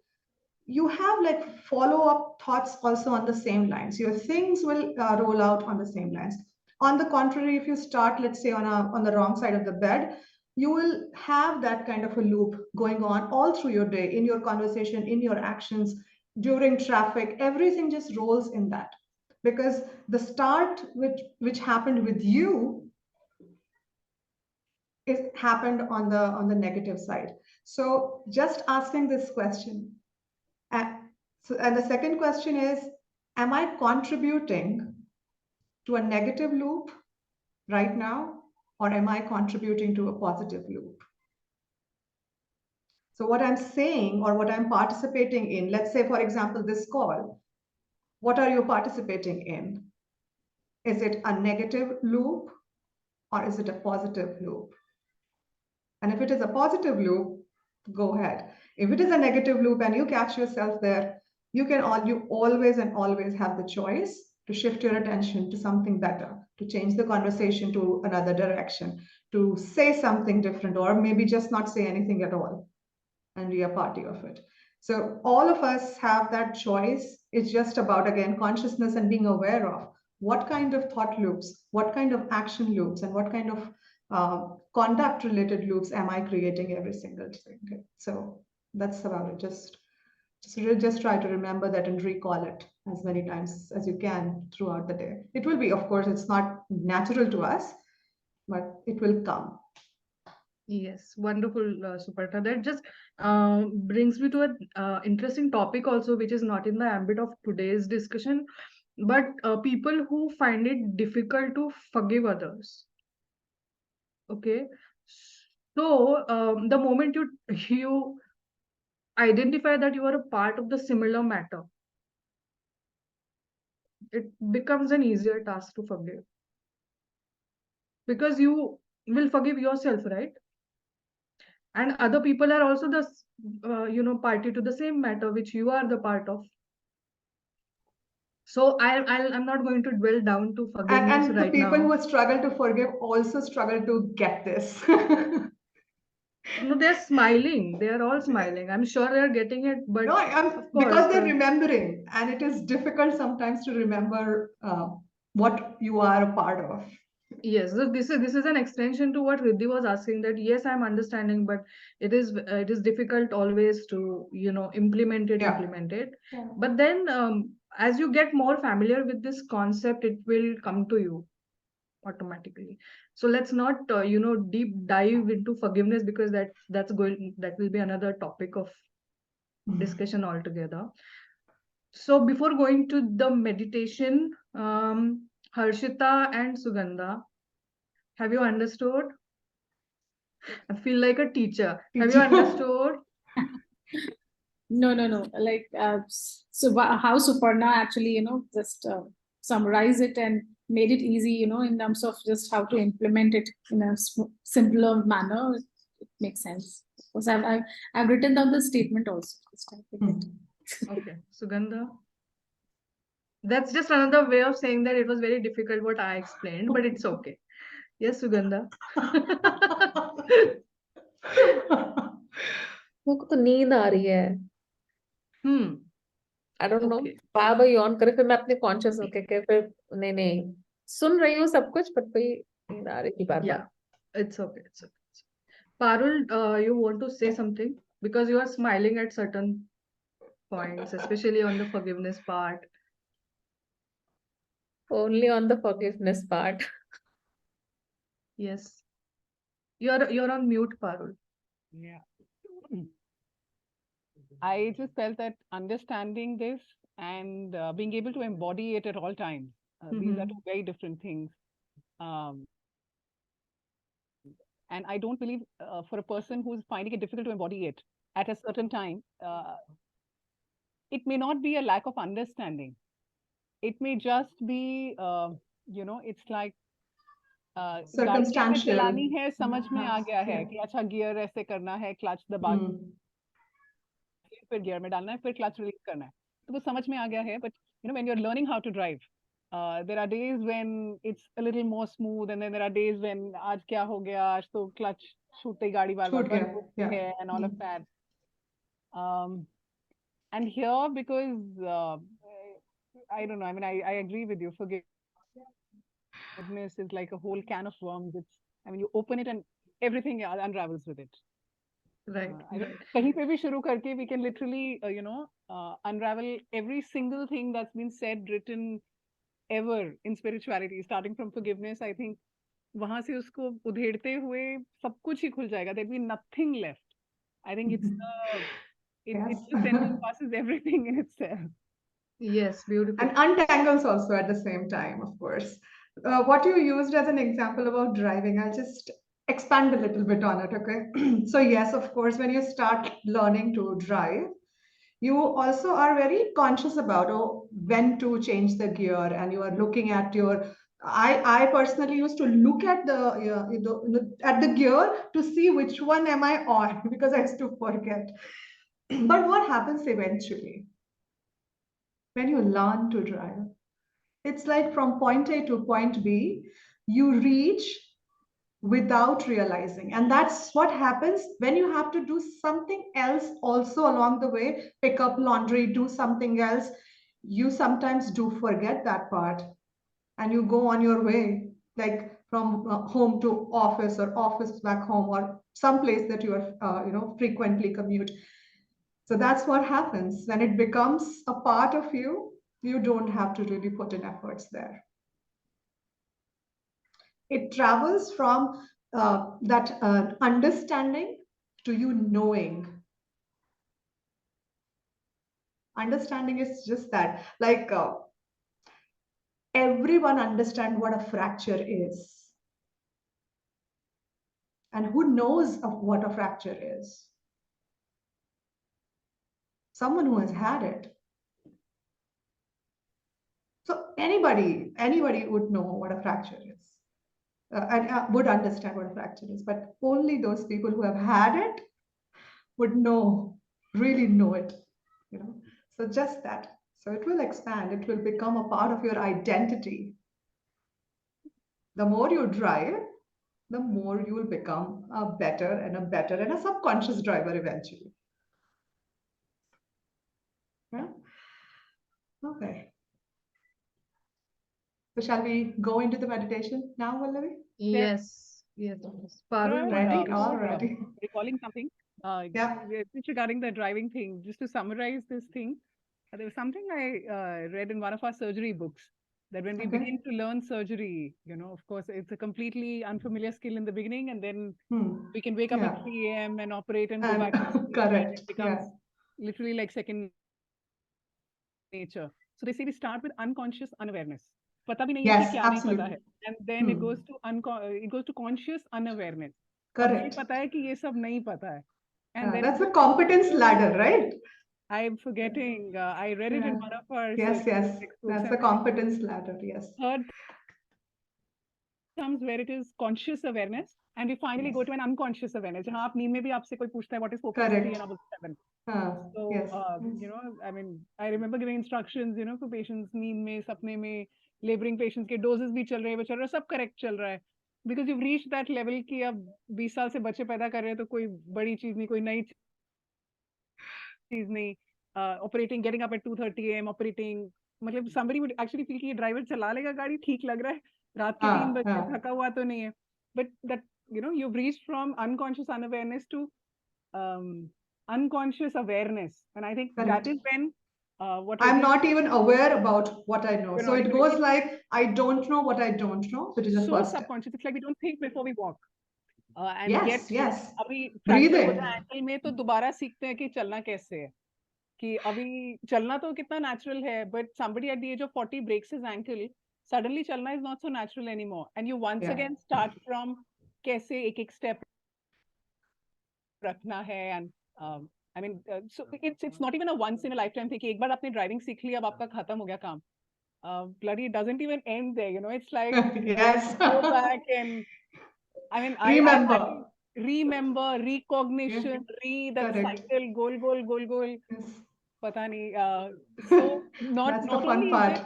S5: you have like follow-up thoughts also on the same lines. Your things will roll out on the same lines. On the contrary, if you start, let's say, on the wrong side of the bed, you will have that kind of a loop going on all through your day, in your conversation, in your actions, during traffic. Everything just rolls in that, because the start which happened with you is happened on the negative side. So just asking this question. And the second question is, am I contributing to a negative loop right now, or am I contributing to a positive loop? So what I'm saying or what I'm participating in, let's say, for example, this call, what are you participating in? Is it a negative loop or is it a positive loop? And if it is a positive loop, go ahead. If it is a negative loop and you catch yourself there, you always and always have the choice to shift your attention to something better, to change the conversation to another direction, to say something different, or maybe just not say anything at all and be a party of it. So all of us have that choice. It's just about, again, consciousness and being aware of what kind of thought loops, what kind of action loops, and what kind of conduct related loops am I creating every single day. So that's about it. Just try to remember that and recall it as many times as you can throughout the day. It will be, of course, it's not natural to us, but it will come.
S1: Yes, wonderful, Suparna. That just brings me to an interesting topic also, which is not in the ambit of today's discussion, but people who find it difficult to forgive others. Okay, so the moment you identify that you are a part of the similar matter, it becomes an easier task to forgive, because you will forgive yourself, right? And other people are also the party to the same matter which you are the part of. So I'm not going to dwell down to forgiveness
S5: And the
S1: right
S5: people
S1: now.
S5: who struggle to forgive also struggle to get this.
S1: No, they're smiling. They are all smiling. I'm sure they're getting it, but
S5: No,
S1: of course,
S5: because they're remembering, and it is difficult sometimes to remember what you are a part of.
S1: yes, so this is an extension to what Riddhi was asking, that yes, I'm understanding, but it is difficult always to implement it.
S5: Yeah.
S1: But then as you get more familiar with this concept, it will come to you automatically. So let's not deep dive into forgiveness, because that will be another topic of discussion altogether. So before going to the meditation, Harshita and Sugandha, have you understood? I feel like a teacher. Have you understood?
S2: No, no, no. Like, so how Suparna actually, just summarize it and made it easy, in terms of just how to implement it in a simpler manner. It makes sense. Because I've written down the statement also. Just typing it.
S1: Okay, Sugandha. That's just another way of saying that it was very difficult what I explained, but it's okay. Yes, Sugandha.
S6: मेरे को तो नींद आ रही है. I don't know.
S1: Okay.
S6: Bar bar Yon करे फिर मैं अपने कॉन्शियस होके के फिर नहीं सुन रही हूँ सब कुछ बट कोई नींद आ रही थी बार
S1: Yeah,
S6: bar.
S1: it's okay. It's okay. Parul, you want to say something because you are smiling at certain points, especially on the forgiveness part.
S6: Only on the forgiveness part.
S1: Yes. You're on mute, Parul.
S7: Yeah. I just felt that understanding this and being able to embody it at all times. These are two very different things. And I don't believe for a person who's finding it difficult to embody it at a certain time, it may not be a lack of understanding. It may just be, it's like गाड़ी कैसे
S5: Circumstantial.
S7: चलानी है समझ में आ
S5: हाँ,
S7: गया है
S5: yeah.
S7: कि अच्छा गियर ऐसे करना है, क्लच दबा के फिर गियर में डालना है, फिर क्लच रिलीज करना है, तो वो समझ में आ गया है. But when you're learning how to drive, there are days when it's a little more smooth, and then there are days when आज क्या हो गया, आज तो क्लच छूटते ही गाड़ी बार बार
S5: छूट
S7: बंद
S5: गया,
S7: होती
S5: yeah.
S7: है and all of that. And here, because I don't know, I mean, I agree with you. Forgiveness is like a whole can of worms. I mean, you open it and everything unravels with it.
S1: Right.
S7: I think kahin pe bhi shuru karke, we can literally, unravel every single thing that's been said, written ever in spirituality, starting from forgiveness. I think वहां से उसको उधेड़ते हुए सब कुछ ही खुल जाएगा. There'll be nothing left. I think it's it
S5: Yes.
S7: just encompasses everything in itself.
S1: Yes, beautiful.
S5: And untangles also at the same time, of course. What you used as an example about driving, I'll just expand a little bit on it, okay? So yes, of course, when you start learning to drive, you also are very conscious about when to change the gear, and you are looking at your. I personally used to look at the gear to see which one am I on because I used to forget. But what happens eventually when you learn to drive? It's like from point A to point B, you reach without realizing. And that's what happens when you have to do something else also along the way, pick up laundry, do something else. You sometimes do forget that part and you go on your way, like from home to office or office back home or some place that you are, frequently commute. So that's what happens when it becomes a part of you. You don't have to really put in efforts there. It travels from that understanding to you knowing. Understanding is just that, like everyone understands what a fracture is. And who knows of what a fracture is? Someone who has had it. So anybody would know what a fracture is. And would understand what a fracture is, but only those people who have had it would really know it, So just that. So it will expand, it will become a part of your identity. The more you drive, the more you will become a better and a subconscious driver eventually. Yeah. Okay. So shall we go into the meditation now, Vallavi?
S1: Yes. Parul,
S5: Ready?
S7: Before,
S5: All righty.
S7: recalling something,
S5: Yeah.
S7: just regarding the driving thing, just to summarize this thing, there was something I read in one of our surgery books, that when we
S5: Okay.
S7: begin to learn surgery, of course, it's a completely unfamiliar skill in the beginning, and then we can wake up
S5: Yeah.
S7: at 3 a.m. and operate and go
S5: And
S7: back to sleep, and
S5: correct.
S7: it becomes
S5: Yeah.
S7: literally like second nature. So they say we start with unconscious unawareness. पता भी नहीं है कि
S5: Yes,
S7: क्या नहीं पता
S5: absolutely.
S7: है. And then it goes to conscious unawareness. अब ये
S5: Correct.
S7: पता है कि ये सब नहीं पता है. And then it
S5: That's the
S7: goes
S5: competence
S7: to-
S5: ladder, right?
S7: I'm forgetting. I read it in
S5: Yeah.
S7: one of our
S5: Yes,
S7: self-help
S5: yes.
S7: textbooks.
S5: That's the competence ladder. Yes.
S7: Third comes where it is conscious awareness, and we finally go
S5: Yes.
S7: to an unconscious awareness. जहाँ आप नींद में भी आपसे कोई पूछता है what is focus 3
S5: Correct.
S7: and above 7. So
S5: Yes.
S7: you know, I mean, I remember giving instructions, you know, for patients नींद में, सपने में, laboring patients के doses भी चल रहे हैं, वो चल रहा है, सब correct चल रहा है. Because you've reached that level कि अब 20 साल से बच्चे पैदा कर रहे हैं तो कोई बड़ी चीज नहीं, कोई नई चीज नहीं. Operating, getting up at 2:30 a.m. operating, मतलब somebody would actually feel कि ये ड्राइवर चला लेगा गाड़ी, ठीक लग रहा है, रात के 3 बजे थका हुआ तो नहीं है. But that, you know, you've reached from unconscious unawareness to unconscious awareness, and I think that is when what
S5: I'm
S7: Rajni-
S5: not even aware about what I know.
S7: You're
S5: So
S7: not
S5: it
S7: even-
S5: goes like, I don't know what I don't know. So it is the
S7: so
S5: first step.
S7: subconscious. It's like we don't think before we walk. And
S5: Yes,
S7: yet,
S5: yes.
S7: अभी fracture हो
S5: Breathing.
S7: जाए ankle में तो दोबारा सीखते हैं कि चलना कैसे है. कि अभी चलना तो कितना natural है, but somebody at the age of 40 breaks his ankle, suddenly चलना is not so natural anymore, and you once
S5: Yeah.
S7: again start from कैसे एक step रखना है. And I mean, so it's not even a once in a lifetime thing कि एक बार आपने driving सीख ली, अब आपका खत्म हो गया काम. Bloody, it doesn't even end there, you know. It's like
S5: Yes.
S7: go back and I mean,
S5: Remember.
S7: I remember, recognition, that
S5: Correct.
S7: cycle, goal.
S5: Yes.
S7: पता नहीं. So
S5: That's the
S7: not
S5: fun
S7: only
S5: part.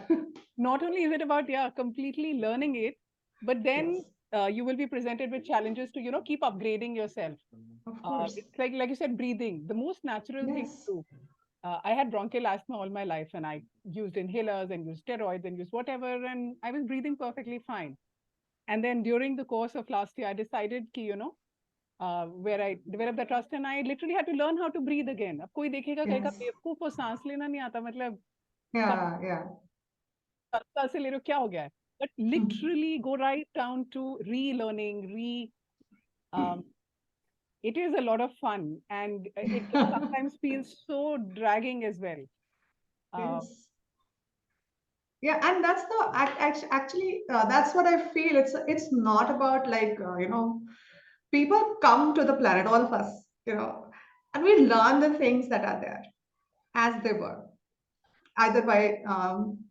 S7: not only is it about completely learning it, but then
S5: Yes.
S7: you will be presented with challenges to, you know, keep upgrading yourself.
S5: Of course.
S7: It's like you said, breathing, the most natural thing
S5: Yes.
S7: to do. I had bronchial asthma all my life, and I used inhalers and used steroids and used whatever, and I was breathing perfectly fine. And then during the course of last year, I decided कि, you know, where I developed the trust, and I literally had to learn how to breathe again. अब कोई देखेगा कहेगा
S5: Yes.
S7: बेवकूफ को सांस लेना नहीं आता, मतलब
S5: Yeah, yeah.
S7: 7 साल से ले रहे हो, क्या हो गया है? But literally go right down to relearning, it is a lot of fun, and it sometimes feels so dragging as well.
S5: Yes. Yeah, and that's the actually that's what I feel. It's not about like you know, people come to the planet, all of us, you know, and we learn the things that are there as they were, either by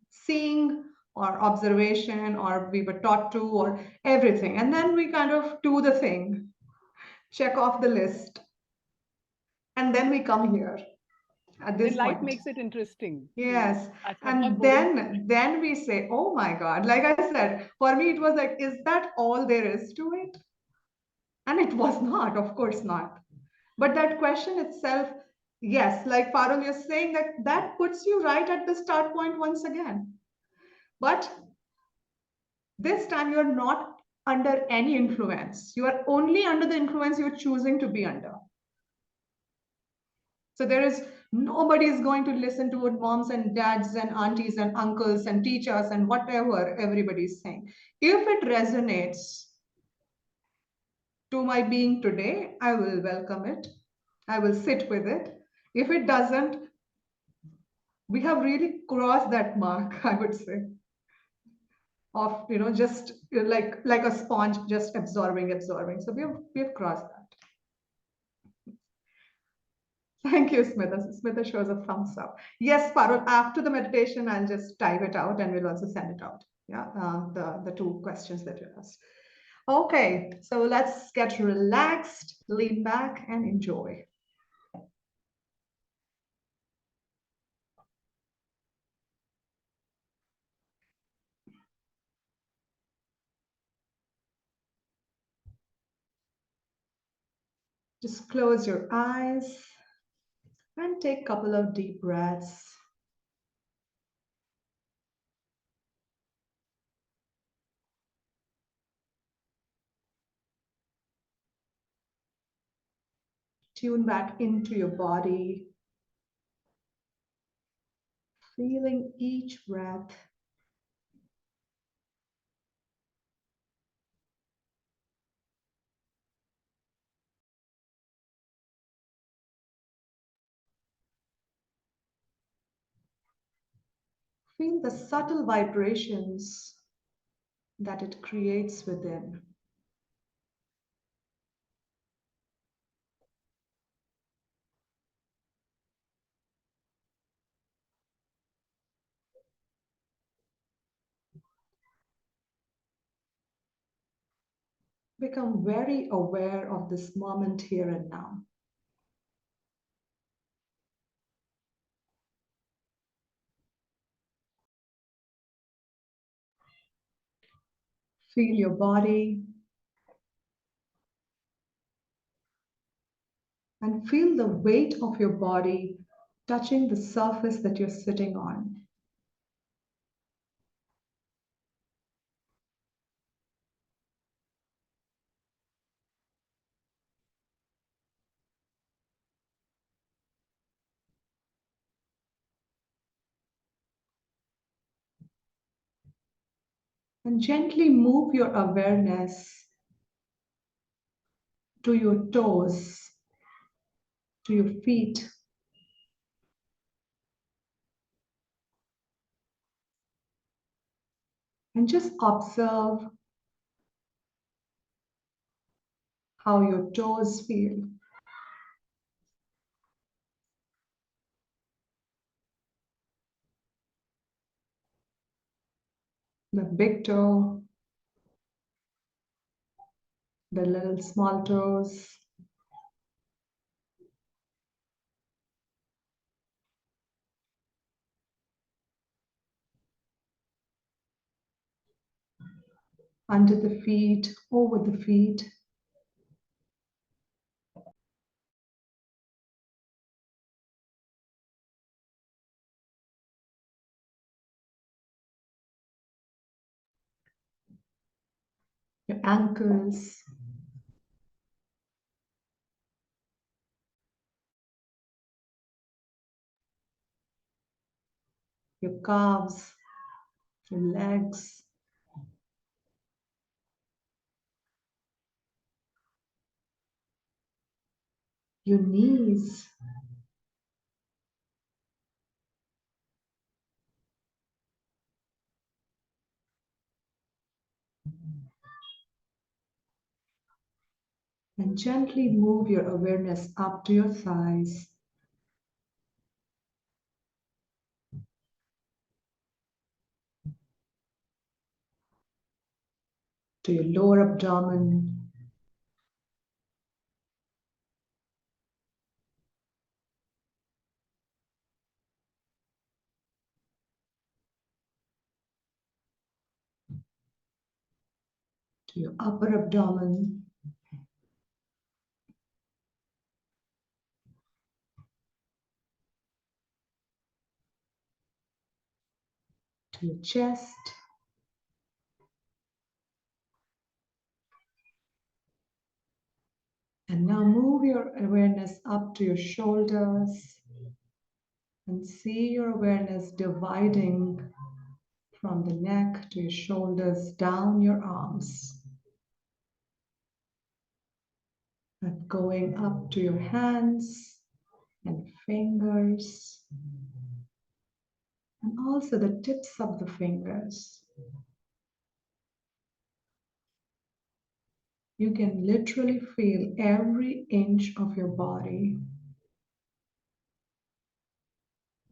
S5: seeing or observation, or we were taught to, or everything, and then we kind of do the thing, check off the list, and then we come here at this
S7: Then life
S5: point.
S7: makes it interesting.
S5: Yes.
S7: अच्छा, बहुत
S5: And
S7: boring.
S5: then we say, oh my God, like I said, for me, it was like, is that all there is to it? And it was not, of course not. But that question itself, yes, like Parul, you're saying that puts you right at the start point once again. But this time you're not under any influence. You are only under the influence you're choosing to be under. So there is nobody is going to listen to what moms and dads and aunties and uncles and teachers and whatever everybody is saying. If it resonates to my being today, I will welcome it. I will sit with it. If it doesn't, we have really crossed that mark, I would say, of, you know, just like a sponge, just absorbing. So we have crossed that. Thank you, Smita. Smita shows a thumbs up. Yes, Parul, after the meditation, I'll just type it out and we'll also send it out. Yeah, the 2 questions that you asked. Okay, so let's get relaxed, lean back and enjoy. Just close your eyes and take a couple of deep breaths. Tune back into your body, feeling each breath. Feel the subtle vibrations that it creates within. become very aware of this moment here and now. Feel your body and feel the weight of your body touching the surface that you're sitting on. And gently move your awareness to your toes, to your feet. And just observe how your toes feel. The big toe, the little small toes, under the feet, over the feet. Your ankles, your calves, your legs, your knees, and gently move your awareness up to your thighs. To your lower abdomen, to your upper abdomen, to your chest, and now move your awareness up to your shoulders and see your awareness dividing from the neck to your shoulders down your arms and going up to your hands and fingers and also the tips of the fingers. You can literally feel every inch of your body.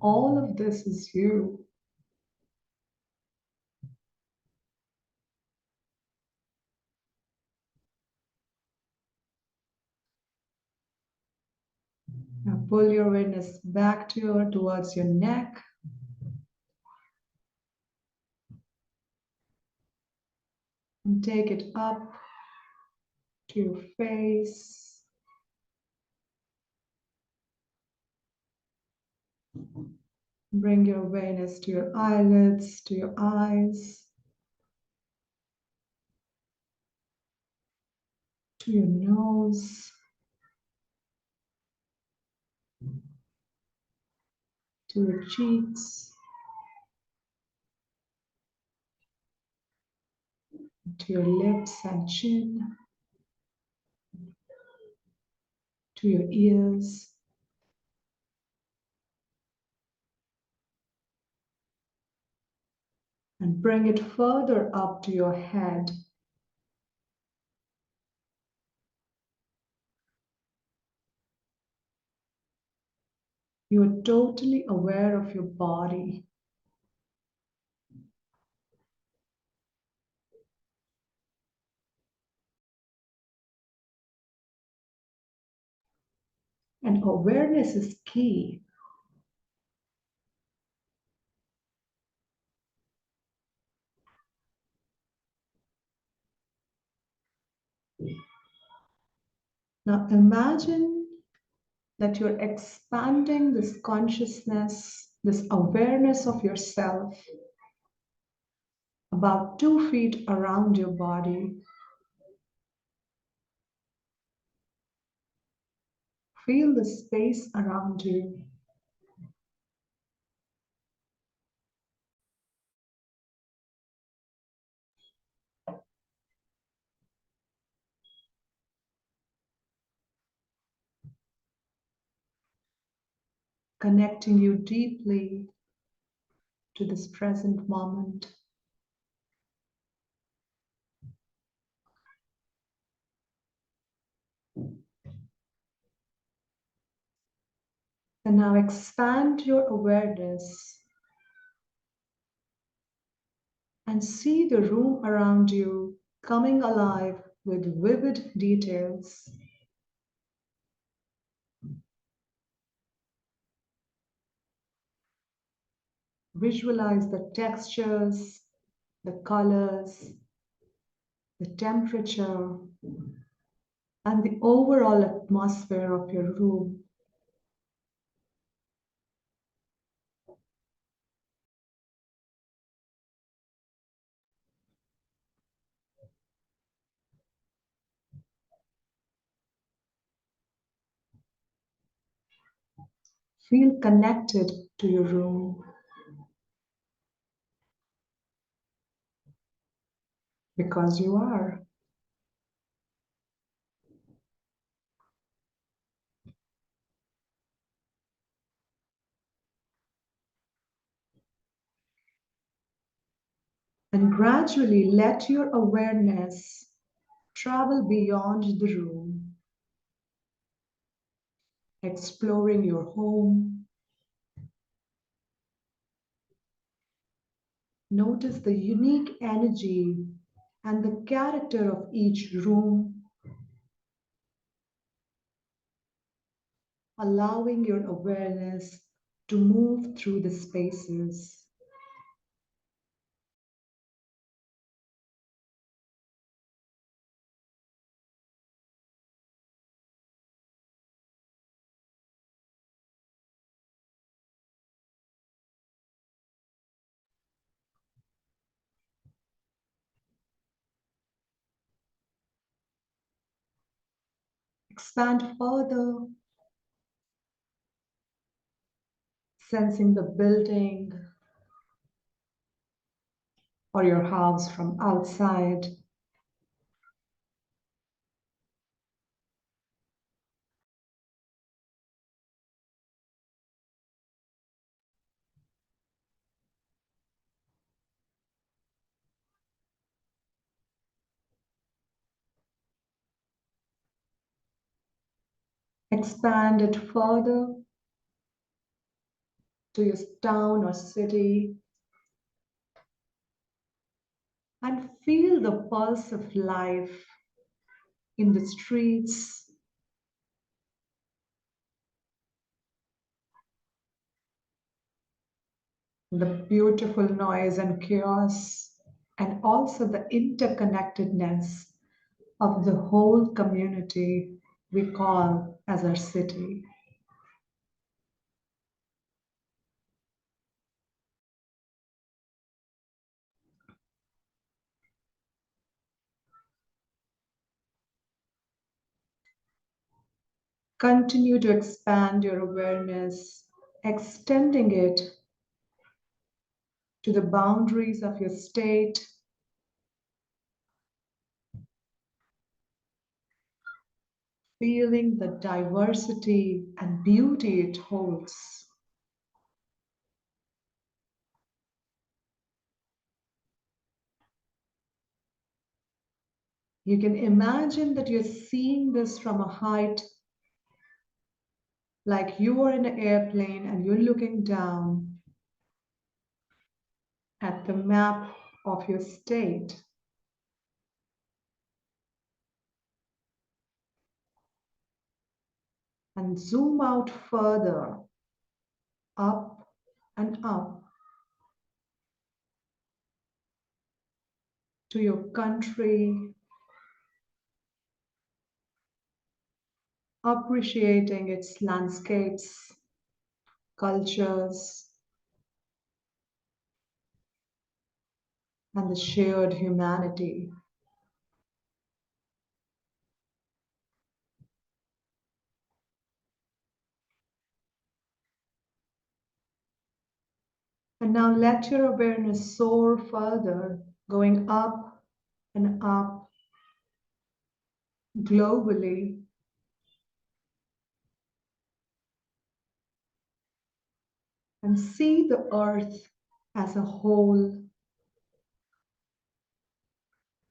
S5: All of this is you. Now pull your awareness back towards your neck. And take it up to your face. Bring your awareness to your eyelids, to your eyes, to your nose, to your cheeks, to your lips and chin, to your ears, and bring it further up to your head. You are totally aware of your body. And awareness is key. Now imagine that you're expanding this consciousness, this awareness of yourself about 2 feet around your body. Feel the space around you. Connecting you deeply to this present moment. And now expand your awareness and see the room around you coming alive with vivid details. Visualize the textures, the colors, the temperature, and the overall atmosphere of your room. Feel connected to your room because you are. And gradually let your awareness travel beyond the room, exploring your home. Notice the unique energy and the character of each room, allowing your awareness to move through the spaces. Expand further, sensing the building or your house from outside. Expand it further to your town or city and feel the pulse of life in the streets, the beautiful noise and chaos, and also the interconnectedness of the whole community we call as our city. Continue to expand your awareness, extending it to the boundaries of your state, feeling the diversity and beauty it holds. You can imagine that you're seeing this from a height, like you are in an airplane and you're looking down at the map of your state. and zoom out further, up and up to your country, appreciating its landscapes, cultures, and the shared humanity. And now let your awareness soar further, going up and up globally, and see the earth as a whole,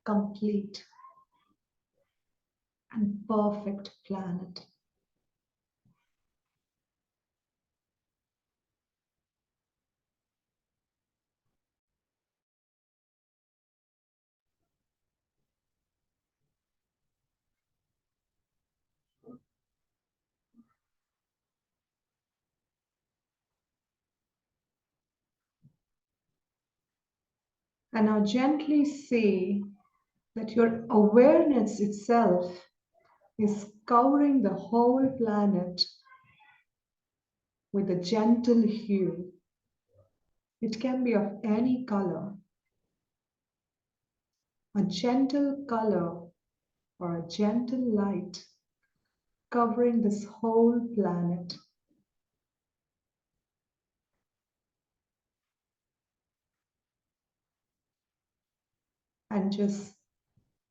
S5: complete and perfect planet. And now gently see that your awareness itself is covering the whole planet with a gentle hue. It can be of any color. A gentle color or a gentle light covering this whole planet. And just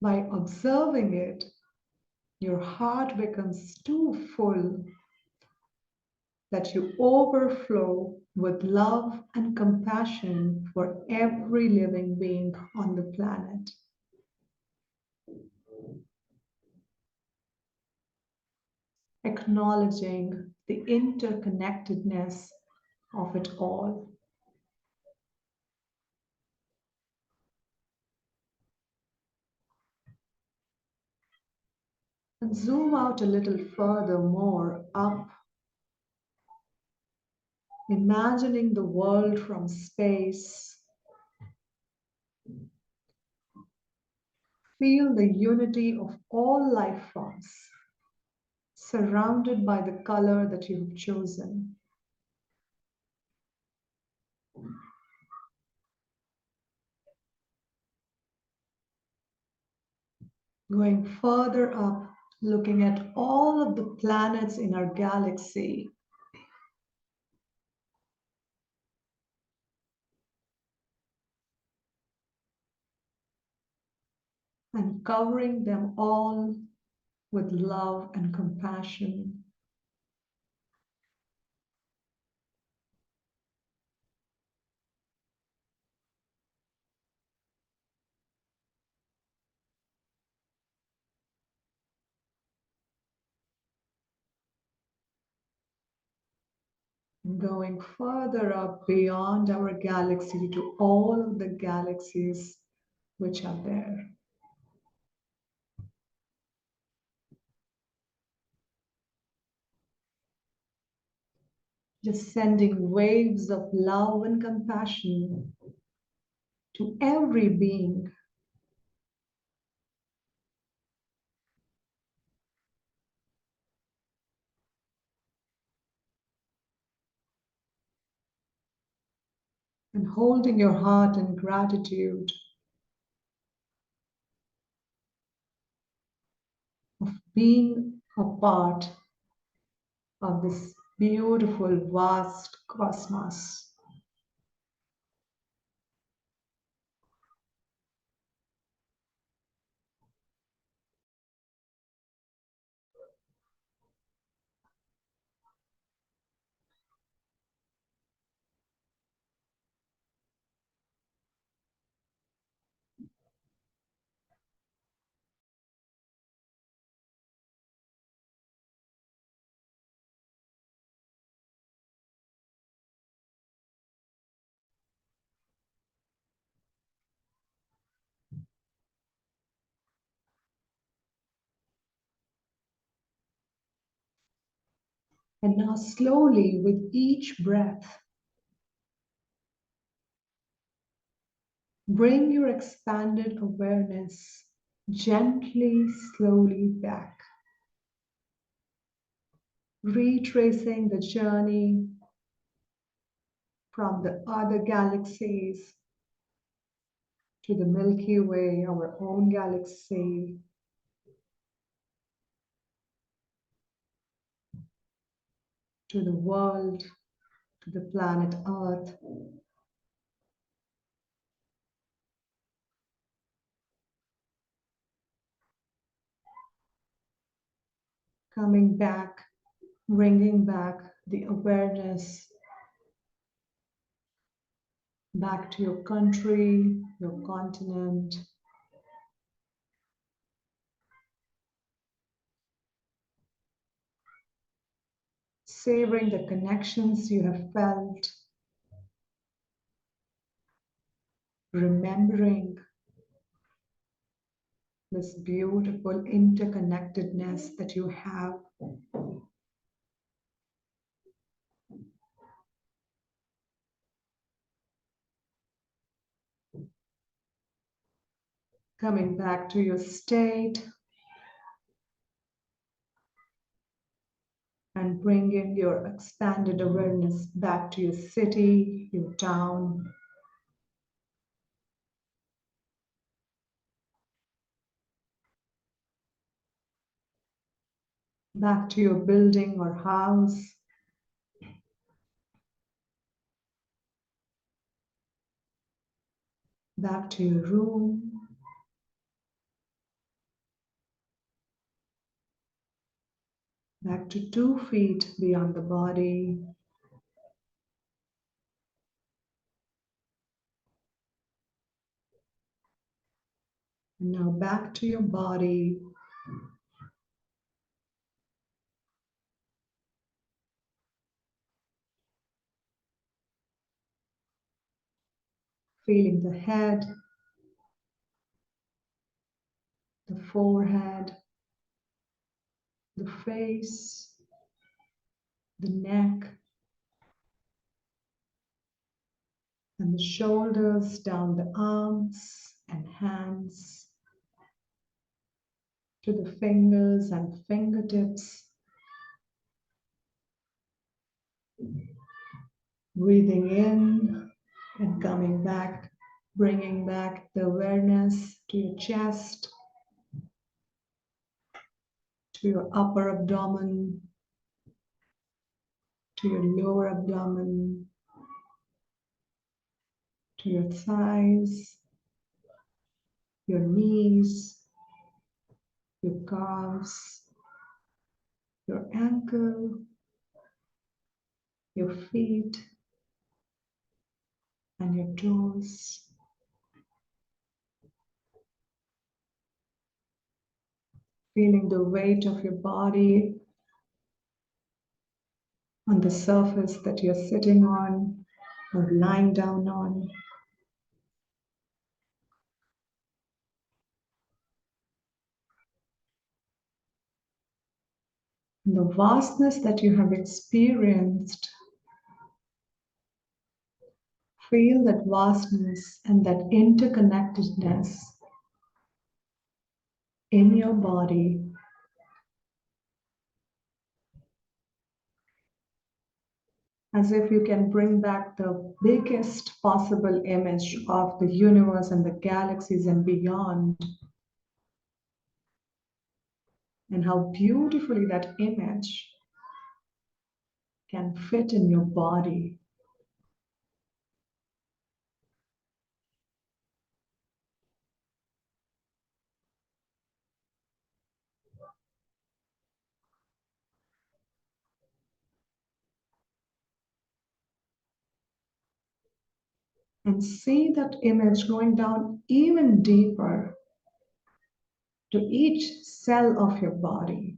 S5: by observing it, your heart becomes too full that you overflow with love and compassion for every living being on the planet. Acknowledging the interconnectedness of it all. And zoom out a little further more up, imagining the world from space. Feel the unity of all life forms, surrounded by the color that you have chosen. Going further up, looking at all of the planets in our galaxy. And covering them all with love and compassion. Going further up beyond our galaxy to all of the galaxies which are there. Just sending waves of love and compassion to every being. And holding your heart in gratitude of being a part of this beautiful, vast cosmos. And now slowly with each breath, bring your expanded awareness gently, slowly back, retracing the journey from the other galaxies to the Milky Way, our own galaxy, to the world, to the planet Earth. Coming back, bringing back the awareness back to your country, your continent, savoring the connections you have felt, remembering this beautiful interconnectedness that you have. Coming back to your state and bringing your expanded awareness back to your city, your town, back to your building or house, back to your room, back to 2 feet beyond the body. And now back to your body. Feeling the head, the forehead, the face, the neck, and the shoulders down the arms and hands to the fingers and fingertips. Breathing in and coming back, bringing back the awareness to your chest, to your upper abdomen, to your lower abdomen, to your thighs, your knees, your calves, your ankle, your feet, and your toes. Feeling the weight of your body on the surface that you're sitting on or lying down on. And the vastness that you have experienced, feel that vastness and that interconnectedness in your body. As if you can bring back the biggest possible image of the universe and the galaxies and beyond. And how beautifully that image can fit in your body. And see that image going down even deeper to each cell of your body.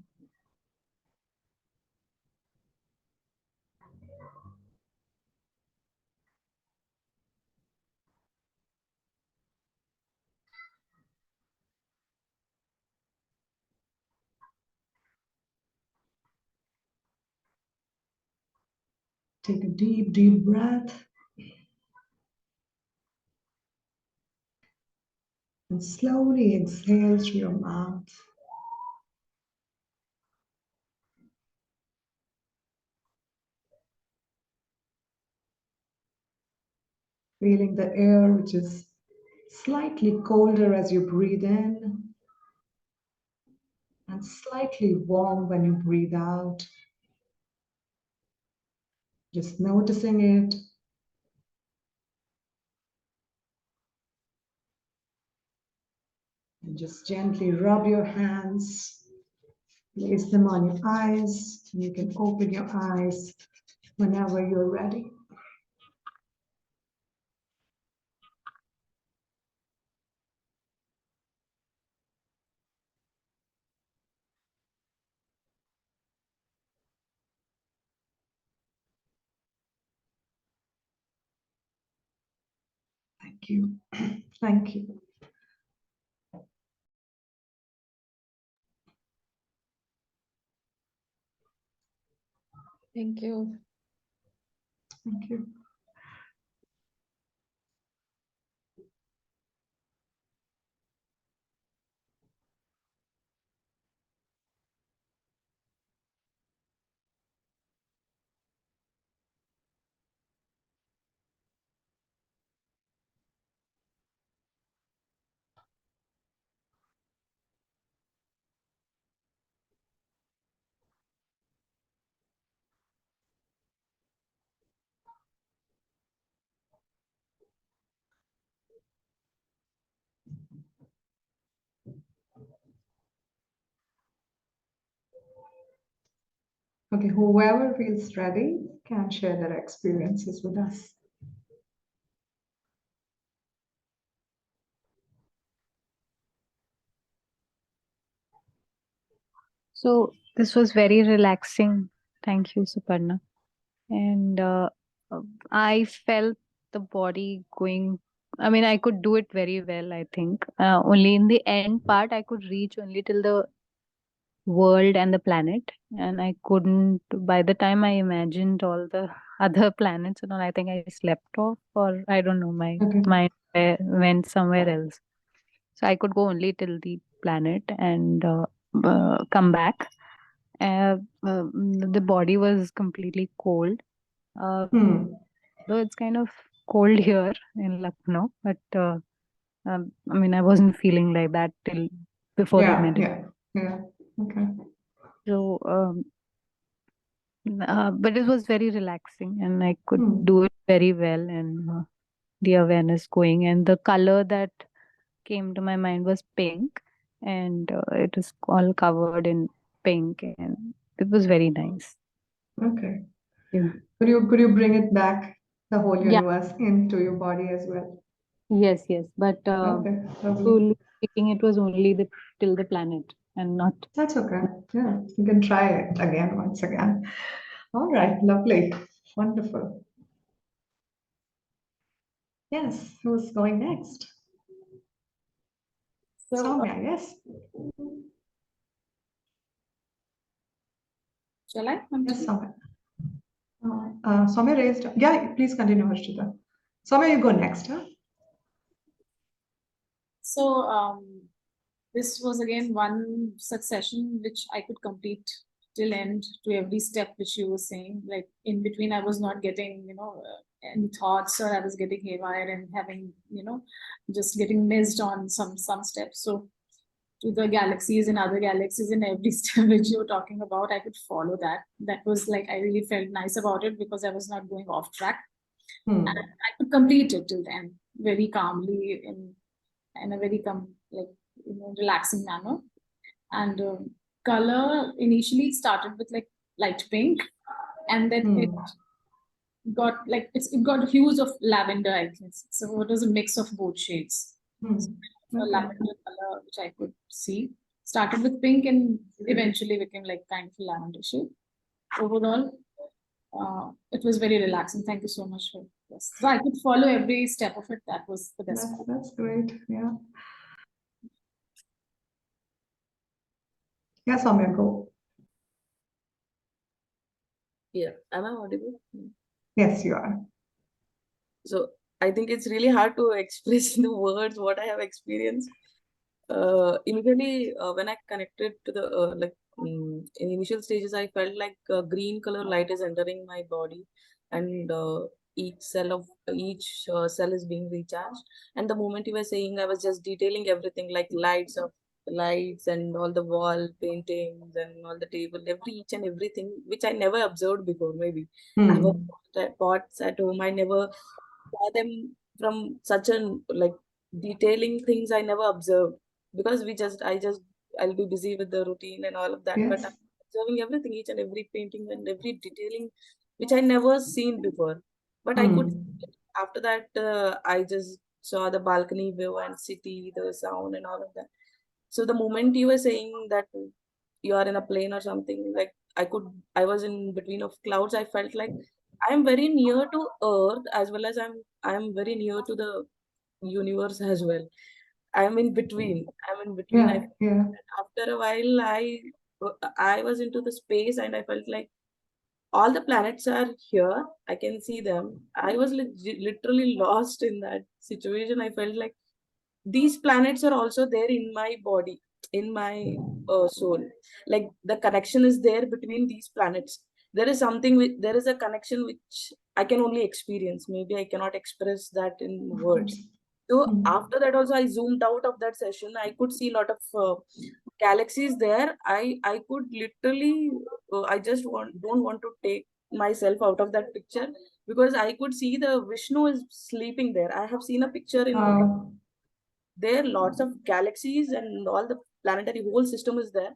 S5: Take a deep, deep breath. And slowly exhale through your mouth. Feeling the air which is slightly colder as you breathe in and slightly warm when you breathe out. Just noticing it. And just gently rub your hands. Place them on your eyes. You can open your eyes whenever you're ready. Thank you. Thank you.
S6: Thank you.
S5: Thank you. Okay, whoever feels ready can share their experiences with us.
S8: So this was very relaxing. Thank you, Suparna. And I felt the body going. I mean, I could do it very well, I think. Only in the end part, I could reach only till the world and the planet. And I couldn't, by the time I imagined all the other planets and all, I think I slept off, or I don't know, my
S5: Okay.
S8: mind went somewhere else. So I could go only till the planet and come back. The body was completely cold.
S5: Hmm.
S8: Though it's kind of cold here in Lucknow, but I mean, I wasn't feeling like that till before the
S5: Yeah,
S8: meditation.
S5: yeah. Okay.
S8: So, but it was very relaxing, and I could
S5: Hmm.
S8: do it very well, and the awareness going, and the color that came to my mind was pink, and it was all covered in pink, and it was very nice.
S5: Okay.
S8: Yeah.
S5: Could you bring it back, the whole
S8: Yeah.
S5: universe, into your body as well?
S8: Yes, yes. But
S5: Okay, lovely.
S8: truly speaking, it was only the till the planet and not.
S5: That's okay. Yeah, you can try it again, once again. All right, lovely. Wonderful. Yes, who's going next?
S6: So,
S5: Soumya, yes?
S2: Shall I?
S5: Yes, Soumya. Soumya raised. Yeah, please continue, Harshita. Soumya, you go next, huh?
S2: So this was again one such session which I could complete till end to every step which you were saying. Like in between, I was not getting, any thoughts, or I was getting haywire and having, just getting missed on some steps. So to the galaxies and other galaxies in every step which you're talking about, I could follow that. That was like, I really felt nice about it because I was not going off track.
S5: Hmm.
S2: And I could complete it till then very calmly in a very relaxing manner. And color initially started with like light pink, and then it got like it got hues of lavender, I guess. So it was a mix of both shades.
S5: Hmm.
S2: A
S5: Okay.
S2: lavender color which I could see started with pink and eventually became like kind of a lavender shade. Overall, it was very relaxing. Thank you so much for this. So I could follow every step of it. That was the best part.
S5: That's great. Yeah. Yeah, Soumya, go.
S3: Yeah. Am I audible?
S5: Yes, you are.
S4: So I think it's really hard to express in the words what I have experienced. Initially, when I connected to the in initial stages, I felt like green color light is entering my body, and each cell is being recharged. And the moment you were saying, I was just detailing everything like lights and all the wall paintings and all the table, each and everything which I never observed before. Maybe I have pots at home. I never saw them from such an like detailing things I never observed because I'll be busy with the routine and all of that. But
S5: Yes.
S4: I'm observing everything, each and every painting and every detailing, which I never seen before. But I could after that I just saw the balcony view and city, the sound and all of that. So the moment you were saying that you are in a plane or something, like I was in between of clouds. I felt like I am very near to Earth as well as I'm very near to the universe as well. I'm in between. I'm in between.
S5: Yeah, yeah.
S4: After a while, I was into the space and I felt like all the planets are here. I can see them. I was literally lost in that situation. I felt like these planets are also there in my body, in my soul. Like the connection is there between these planets. There is a connection which I can only experience. Maybe I cannot express that in
S5: Of
S4: words.
S5: course.
S4: So after that also I zoomed out of that session. I could see a lot of galaxies there. I could literally I just don't want to take myself out of that picture because I could see the Vishnu is sleeping there. I have seen a picture in
S5: Wow.
S4: there lots of galaxies and all the planetary whole system is there.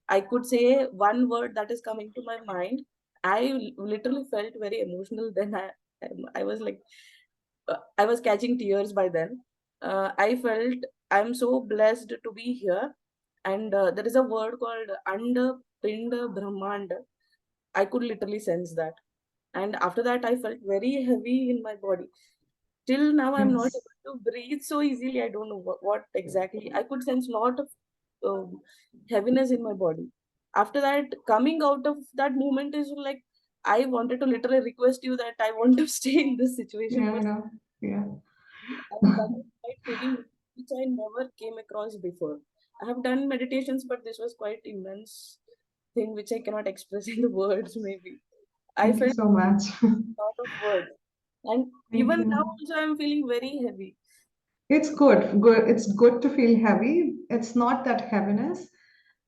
S4: I could say one word that is coming to my mind. I literally felt very emotional then. I was like I was catching tears by then. I felt I'm so blessed to be here. And there is a word called Anda Pinda Brahmanda. I could literally sense that. And after that, I felt very heavy in my body. Till now, I'm not
S5: Yes.
S4: able to breathe so easily. I don't know what exactly. I could sense a lot of heaviness in my body. After that, coming out of that moment is like, I wanted to literally request you that I want to stay in this situation
S5: Yeah,
S4: for
S5: I know. Yeah.
S4: and that is quite feeling which I never came across before. I have done meditations, but this was quite immense thing which I cannot express in the words. Maybe I
S5: Thank you
S4: felt
S5: so much.
S4: a lot of words, and
S5: Thank
S4: even now
S5: you.
S4: also I'm feeling very heavy.
S5: It's good. Good. It's good to feel heavy. It's not that heaviness.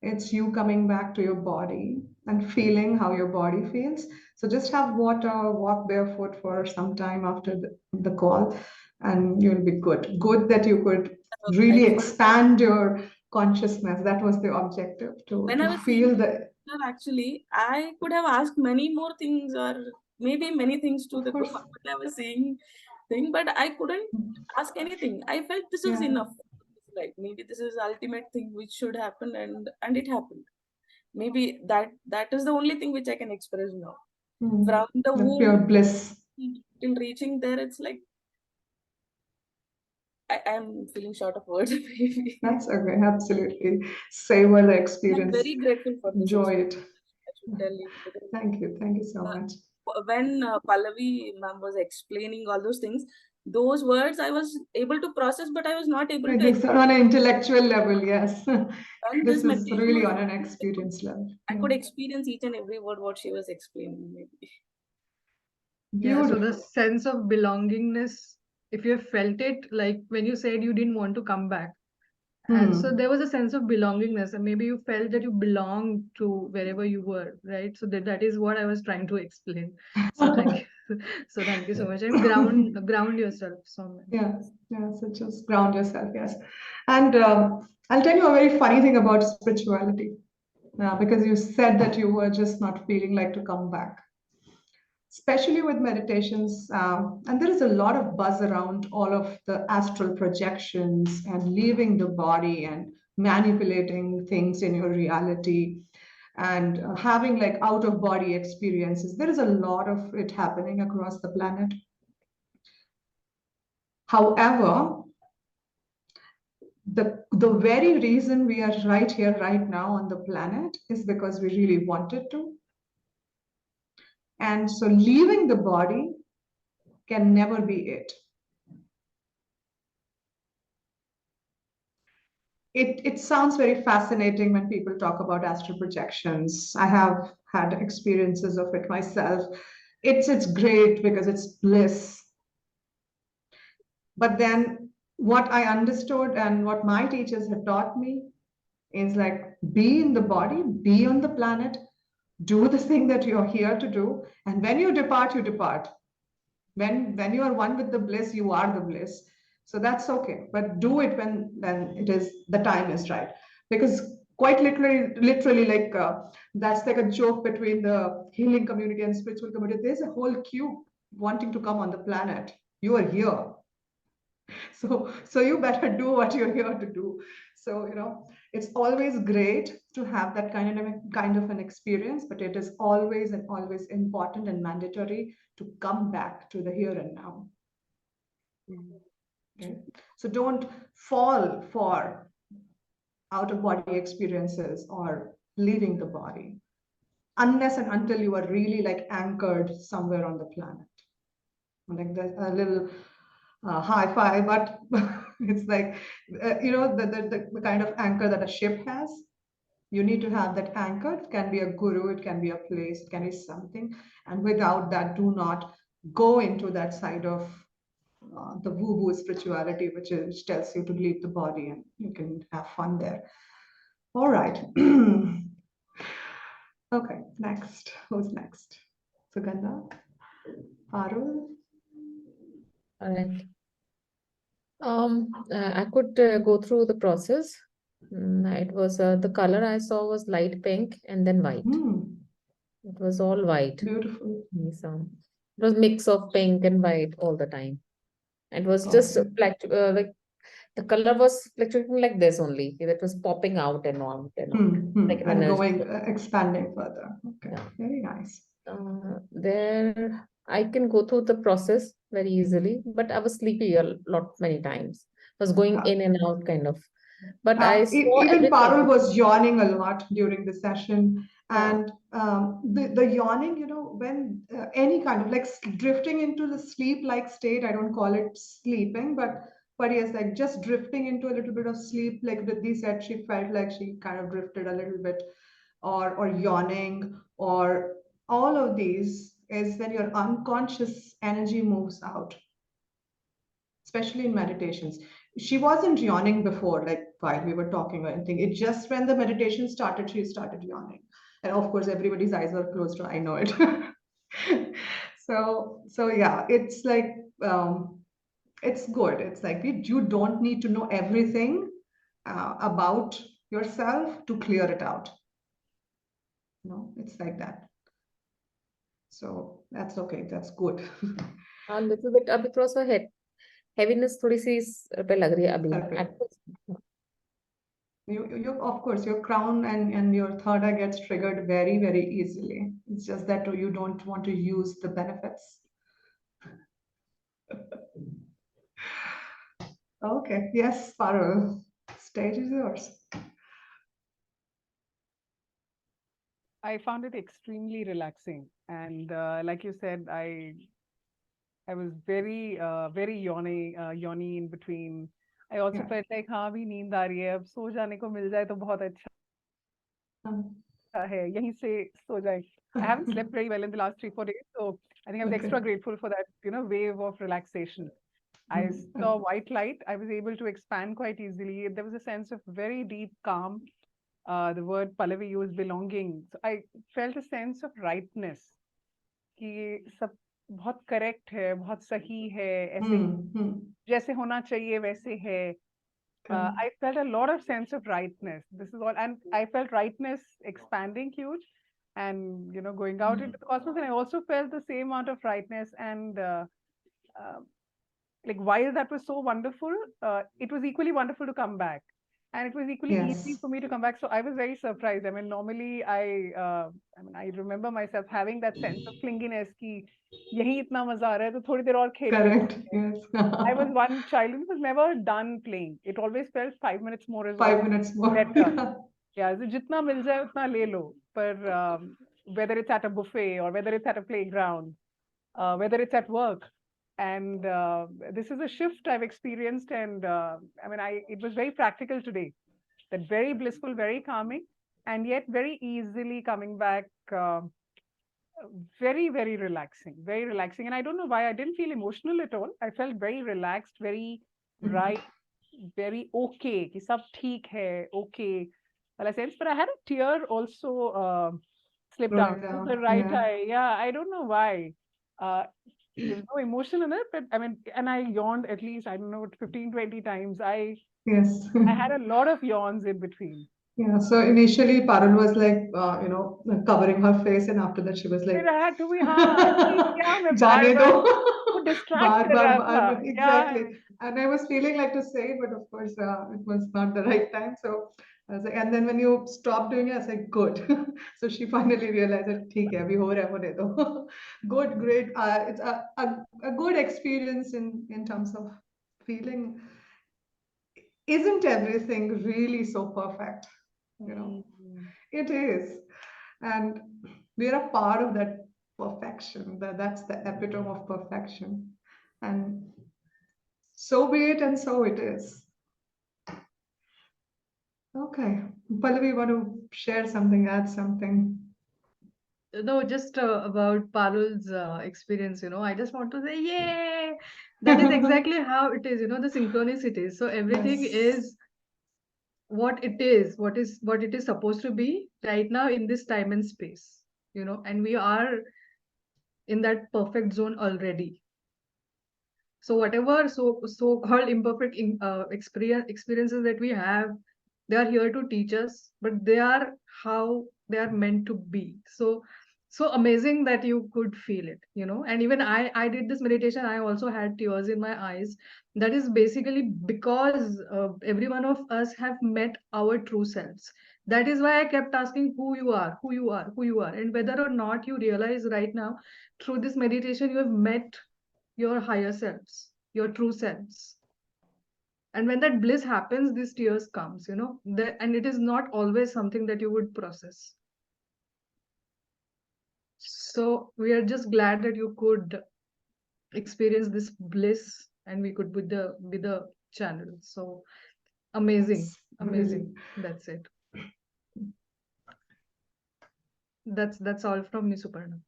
S5: It's you coming back to your body and feeling how your body feels. So just have water, walk barefoot for some time after the call, and you'll be good. Good that you could
S4: I
S5: really
S4: felt
S5: expand your consciousness. That was the objective,
S4: when
S5: to
S4: I was seeing
S5: feel the.
S4: her, actually, I could have asked many more things or maybe many things to
S5: Of
S4: the
S5: course.
S4: God when I was seeing thing, but I couldn't ask anything. I felt this is
S5: Yeah.
S4: enough. Like maybe this is the ultimate thing which should happen, and it happened. Maybe that is the only thing which I can express now. From the
S5: The pure
S4: womb
S5: bliss.
S4: till reaching there, it's like I'm feeling short of words. Maybe.
S5: That's okay. Absolutely. Savor the
S4: I'm
S5: experience.
S4: very grateful for this
S5: Enjoy
S4: experience.
S5: it.
S4: I should tell you. Because,
S5: Thank you. Thank you so much.
S4: when Pallavi ma'am was explaining all those things, those words I was able to process, but I was not able
S5: It
S4: to
S5: is on an intellectual level, yes.
S4: when
S5: This
S4: this
S5: is
S4: meditation
S5: really
S4: was
S5: on an
S4: happening,
S5: experience level.
S4: I
S5: Yeah.
S4: could experience each and every word what she was explaining. Maybe.
S1: Yeah, so the
S5: Beautiful.
S1: sense of belongingness, if you have felt it, like when you said you didn't want to come back. And so there was a sense of belongingness, and maybe you felt that you belonged to wherever you were, right? So that is what I was trying to explain. So thank you. So thank you so much. And ground yourself so much.
S5: Yeah, yeah. So just ground yourself, yes. And I'll tell you a very funny thing about spirituality, because you said that you were just not feeling like to come back. Especially with meditations, and there is a lot of buzz around all of the astral projections and leaving the body and manipulating things in your reality and having like out of body experiences. There is a lot of it happening across the planet. However, the very reason we are right here right now on the planet is because we really wanted to. And so leaving the body can never be it. It sounds very fascinating when people talk about astral projections. I have had experiences of it myself. It's great because it's bliss. But then what I understood and what my teachers had taught me is like, be in the body, be on the planet, do the thing that you're here to do, and when you depart, you depart. When you are one with the bliss, you are the bliss. So that's okay, but do it when it is the time is right. Because quite literally, like that's like a joke between the healing community and spiritual community. There's a whole queue wanting to come on the planet. You are here. So you better do what you're here to do. So it's always great to have that kind of an experience, but it is always and always important and mandatory to come back to the here and now. Okay, so don't fall for out of body experiences or leaving the body unless and until you are really like anchored somewhere on the planet. Like there's a little high five, but it's like the kind of anchor that a ship has. You need to have that anchor. It can be a guru, it can be a place, it can be something, and without that, do not go into that side of the woo-woo spirituality, which tells you to leave the body and you can have fun there. All right. Okay, next. Who's next? Sugandha? Parul?
S6: Alright. I could go through the process. It was the color I saw was light pink and then white. It was all white.
S5: Beautiful.
S6: So it was mix of pink and white all the time. It was just like the color was fluctuating like this only. It was popping out and on and on. Like an
S5: And
S6: energy.
S5: going, expanding further. Okay,
S6: Yeah.
S5: very nice.
S6: There I can go through the process very easily, but I was sleepy a lot many times. Was going in and out kind of. But I saw
S5: Even
S6: everything.
S5: Parul was yawning a lot during the session.
S6: Yeah.
S5: And the yawning, when any kind of like drifting into the sleep-like state, I don't call it sleeping, but yes, like just drifting into a little bit of sleep, like Riddhi said, she felt like she kind of drifted a little bit, or yawning, or all of these is when your unconscious energy moves out, especially in meditations. She wasn't yawning before, like while we were talking or anything. It just when the meditation started, she started yawning. And of course, everybody's eyes were closed. I know it. So yeah, it's like it's good. It's like you don't need to know everything about yourself to clear it out. It's like that. So that's okay. That's good.
S6: A little bit अभी थोड़ा सा heaviness थोड़ी सी इस पे लग रही है अभी.
S5: Okay.
S6: At first.
S5: You of course, your crown and your third eye gets triggered very, very easily. It's just that you don't want to use the benefits. Okay, yes, Parul, stage is yours.
S7: I found it extremely relaxing, and like you said, I was very very yawny in between. I also
S5: Yeah.
S7: felt like हाँ भी नींद आ रही है, अब सो जाने को मिल जाए तो बहुत अच्छा है, यहीं से सो जाए. I haven't slept very well in the last 3-4 days, so I think I was extra grateful for that, wave of relaxation. I saw white light. I was able to expand quite easily. There was a sense of very deep calm. The word Pallavi used belonging. So I felt a sense of rightness. कि सब बहुत correct है, बहुत सही है, ऐसे जैसे होना चाहिए वैसे है. I felt a lot of sense of rightness. This is all, and I felt rightness expanding huge, and going out into the cosmos. And I also felt the same amount of rightness. And like while that was so wonderful, it was equally wonderful to come back, and it was equally easy
S5: Yes.
S7: for me to come back. So I was very surprised. I mean, normally I remember myself having that sense of clinginess कि यही इतना मजा आ रहा है तो थोड़ी देर और खेल लेते
S5: Correct.
S7: हैं.
S5: Yes.
S7: I was one child who was never done playing. It always felt 5 minutes more is
S5: 5 minutes more.
S7: better. Yeah, so जितना मिल जाए उतना ले लो. पर whether it's at a buffet or whether it's at a playground, whether it's at work. And this is a shift I've experienced. And I mean, it was very practical today, that very blissful, very calming, and yet very easily coming back. Very, very relaxing, very relaxing. And I don't know why I didn't feel emotional at all. I felt very relaxed, very right, very okay. Ki sab theek hai, okay. Well, I sense, but I had a tear also slip
S5: Rolling
S7: down the
S5: down,
S7: right
S5: yeah.
S7: eye. Yeah, I don't know why. There's no emotion in it, but I mean, and I yawned at least, I don't know, 15, 20 times. I
S5: Yes.
S7: had a lot of yawns in between.
S5: Yeah, so initially Parul was like, covering her face, and after that she was like,
S7: फिर I had to be, हाँ, कि क्या मैं
S5: जाने
S7: बार-बार
S5: दो.
S7: वो distract
S5: बार
S7: कर
S5: बार
S7: रहा
S5: बार
S7: था.
S5: exactly.
S7: Yeah.
S5: And I was feeling like to say it, but of course it was not the right time. So I was like, and then when you stopped doing it, I was like, good. So she finally realized that ठीक है अभी हो रहा है होने दो. Good, great. It's a good experience in terms of feeling. Isn't everything really so perfect? You know, it is. And we're a part of that perfection. That's the epitome of perfection. And so be it, and so it is. Okay. Pallavi, want to share something, add something?
S1: No, just about Parul's experience, I just want to say, yay! That is exactly how it is, the synchronicity. So everything
S5: Yes.
S1: is what it is, what it is supposed to be right now in this time and space, and we are in that perfect zone already. So whatever so-called imperfect experiences that we have, they are here to teach us, but they are how they are meant to be. So amazing that you could feel it, and even I did this meditation, I also had tears in my eyes. That is basically because every one of us have met our true selves. That is why I kept asking who you are, who you are, who you are, and whether or not you realize right now through this meditation you have met your higher selves, your true selves. And when that bliss happens, these tears comes, and it is not always something that you would process. So we are just glad that you could experience this bliss, and we could be the channel. So amazing.
S5: Yes,
S1: Amazing.
S5: really.
S1: That's it. That's all from me, Suparna.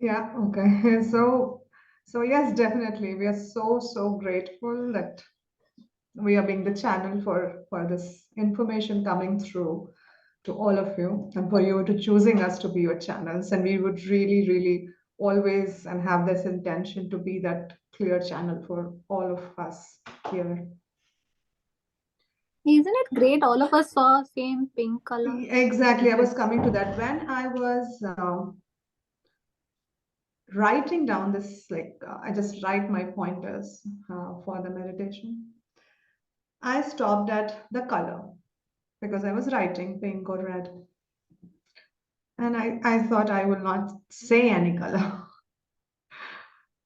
S5: Yeah, okay. So yes, definitely. We are so grateful that we are being the channel for this information coming through to all of you, and for you to choosing us to be your channels. And we would really always and have this intention to be that clear channel for all of us here.
S9: Isn't it great? All of us saw same pink color.
S5: Exactly. I was coming to that. When I was writing down this, I just write my pointers for the meditation. I stopped at the color because I was writing pink or red. And I thought I will not say any color.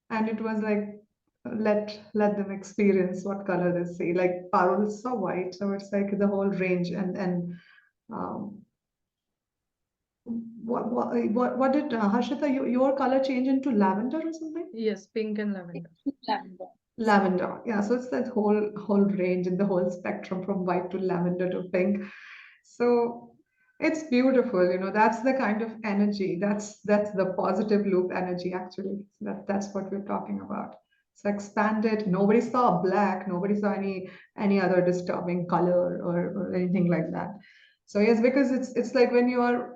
S5: And it was like, let them experience what color they see. Like Parul is so white, so it's like the whole range. And what did Harshita, your color change into lavender or something?
S1: Yes, pink and lavender.
S2: Lavender.
S5: Lavender, yeah. So it's that whole range and the whole spectrum from white to lavender to pink. So it's beautiful, that's the kind of energy. That's the positive loop energy, actually. That's what we're talking about. So expanded. Nobody saw black. Nobody saw any other disturbing color or anything like that. So yes, because it's like when you are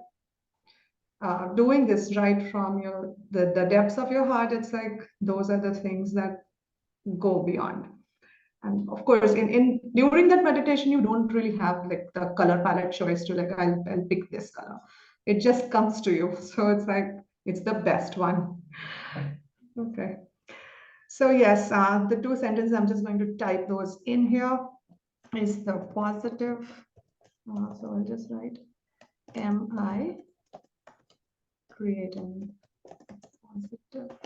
S5: doing this right from the depths of your heart, it's like those are the things that go beyond. And of course, in during that meditation, you don't really have like the color palette choice to like I'll pick this color. It just comes to you. So it's like it's the best one. Okay. So yes, the two sentences I'm just going to type those in here is the positive. So I'll just write MI creating positive.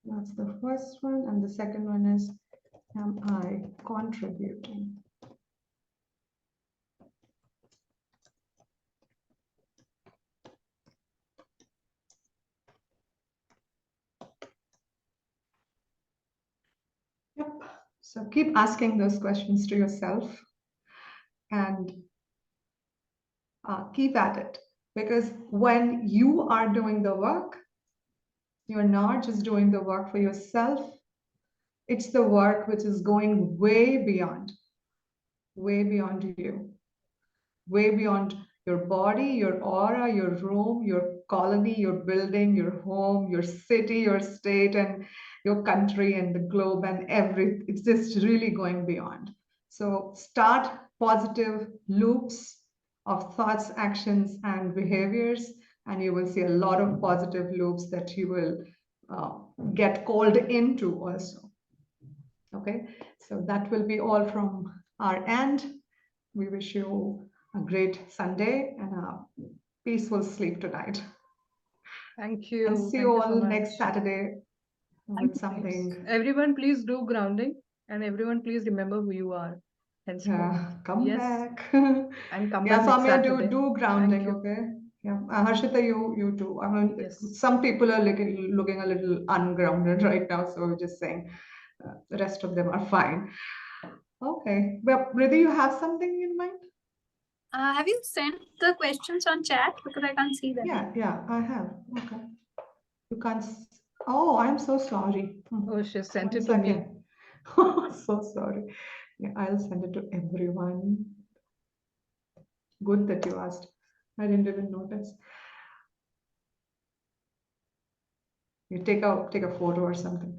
S5: That's the first one. And the second one is, am I contributing So keep asking those questions to yourself and keep at it. Because when you are doing the work, you're not just doing the work for yourself, it's the work which is going way beyond you, way beyond your body, your aura, your room, your colony, your building, your home, your city, your state, and your country and the globe and everything. It's just really going beyond. So start positive loops of thoughts, actions, and behaviors, and you will see a lot of positive loops that you will get called into also. Okay, so that will be all from our end. We wish you a great Sunday and a peaceful sleep tonight.
S1: Thank you.
S5: And see
S1: Thank
S5: you
S1: you so
S5: all
S1: much.
S5: next Saturday with
S1: Yes.
S5: something.
S1: Everyone, please do grounding, and everyone, please remember who you are. Henceforth.
S5: Yeah, come
S1: Yes.
S5: back.
S1: And come
S5: Yeah,
S1: back next
S5: Samya,
S1: Saturday.
S5: do grounding,
S1: you.
S5: okay? Yeah, Harshita, you too. I mean,
S1: Yes.
S5: some people are looking a little ungrounded right now, so we're just saying the rest of them are fine. Okay, but Riddhi, you have something in mind?
S9: Have you sent the questions on chat? Because I can't see them.
S5: Yeah, I have. Okay. You can't. Oh, I'm so sorry.
S1: Oh, she sent
S5: One
S1: it to me.
S5: second. So sorry. Yeah, I'll send it to everyone. Good that you asked. I didn't even notice. You take a photo or something.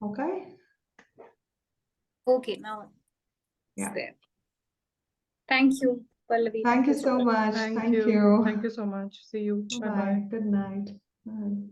S5: Okay.
S9: Okay, now it's
S5: Yeah.
S9: there. Thank you, Pallavi.
S5: Thank you so much.
S1: Thank
S5: Thank
S1: you.
S5: you.
S1: Thank you so much. See you. Bye bye.
S5: Bye. Good night. Bye.